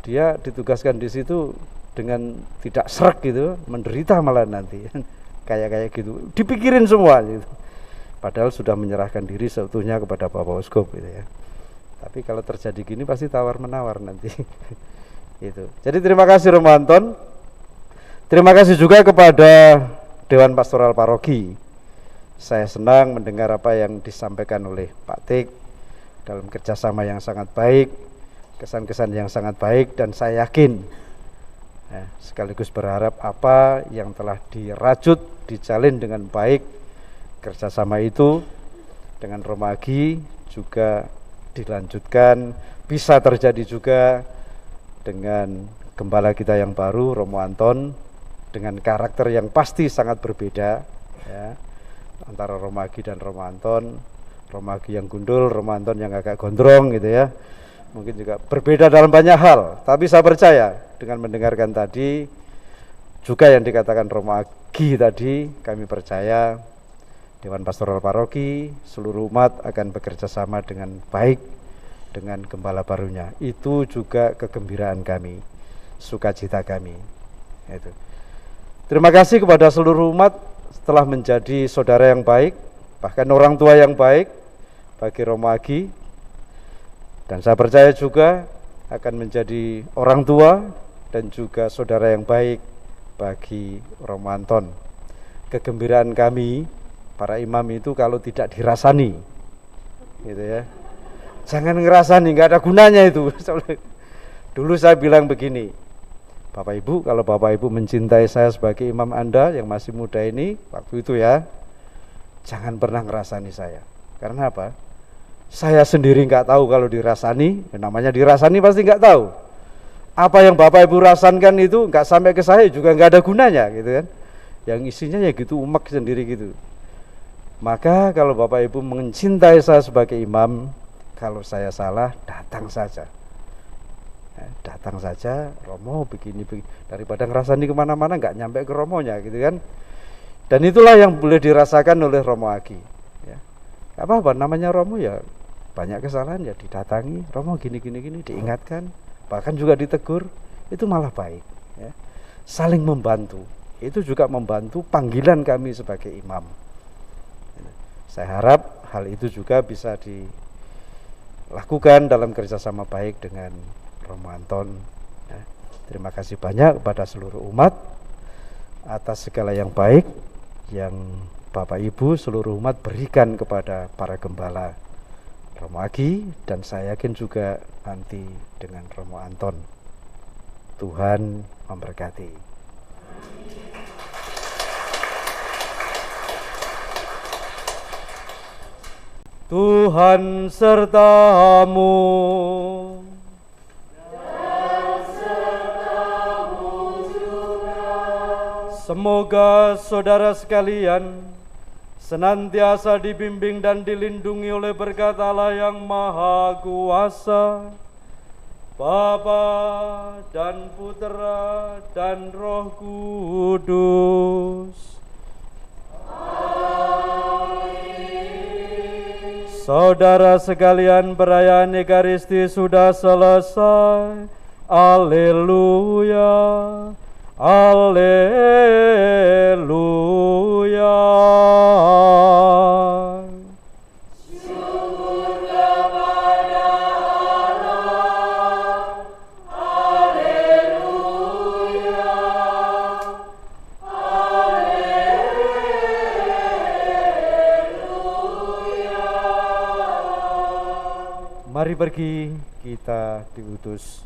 dia ditugaskan di situ dengan tidak srek gitu, menderita malah nanti. Kayak gitu. Dipikirin semua gitu. Padahal sudah menyerahkan diri seutuhnya kepada Bapak Uskup gitu ya. Tapi kalau terjadi gini pasti tawar-menawar nanti. Itu. Jadi terima kasih Romo Anton. Terima kasih juga kepada Dewan Pastoral Paroki. Saya senang mendengar apa yang disampaikan oleh Pak Tik dalam kerjasama yang sangat baik, kesan-kesan yang sangat baik, dan saya yakin sekaligus berharap apa yang telah dirajut, dijalin dengan baik kerjasama itu dengan Romo Agi juga dilanjutkan, bisa terjadi juga dengan gembala kita yang baru, Romo Anton, dengan karakter yang pasti sangat berbeda ya, antara Romo Agi dan Romo Anton. Romo Agi yang gundul, Romo Anton yang agak gondrong gitu ya. Mungkin juga berbeda dalam banyak hal, tapi saya percaya dengan mendengarkan tadi juga yang dikatakan Romo Agi tadi, kami percaya Dewan Pastoral Paroki, seluruh umat akan bekerja sama dengan baik dengan gembala barunya. Itu juga kegembiraan kami, sukacita kami. Itu. Terima kasih kepada seluruh umat setelah menjadi saudara yang baik, bahkan orang tua yang baik bagi Romo Agi. Dan saya percaya juga akan menjadi orang tua dan juga saudara yang baik bagi Romo Anton. Kegembiraan kami para imam itu kalau tidak dirasani, gitu ya. Jangan ngerasani, nggak ada gunanya itu. Dulu saya bilang begini, Bapak Ibu, kalau Bapak Ibu mencintai saya sebagai imam Anda yang masih muda ini, waktu itu ya, jangan pernah ngerasani saya. Karena apa? Saya sendiri nggak tahu kalau dirasani, namanya dirasani pasti nggak tahu. Apa yang Bapak Ibu rasankan itu nggak sampai ke saya juga nggak ada gunanya, gitu kan? yang isinya ya gitu umek sendiri gitu. Maka kalau Bapak Ibu mencintai saya sebagai imam, kalau saya salah datang saja. Datang saja, Romo begini, daripada ngerasani kemana-mana nggak nyampe ke Romonya gitu kan. Dan itulah yang boleh dirasakan oleh Romo Agi ya. Gak apa-apa, namanya Romo ya banyak kesalahan ya didatangi, Romo gini diingatkan, bahkan juga ditegur, itu malah baik ya. Saling membantu, itu juga membantu panggilan kami sebagai imam. Saya harap hal itu juga bisa dilakukan dalam kerjasama baik dengan Romo Anton. Ya, terima kasih banyak kepada seluruh umat atas segala yang baik yang Bapak Ibu seluruh umat berikan kepada para gembala Romo Agi, dan saya yakin juga nanti dengan Romo Anton. Tuhan memberkati. Tuhan sertamu. Semoga saudara sekalian senantiasa dibimbing dan dilindungi oleh berkat Allah yang Maha Kuasa, Bapa dan Putera dan Roh Kudus. Amin. Saudara sekalian, perayaan Ekaristi sudah selesai. Haleluya. Haleluya. Syukur kepada Allah. Haleluya. Haleluya. Mari pergi, kita diutus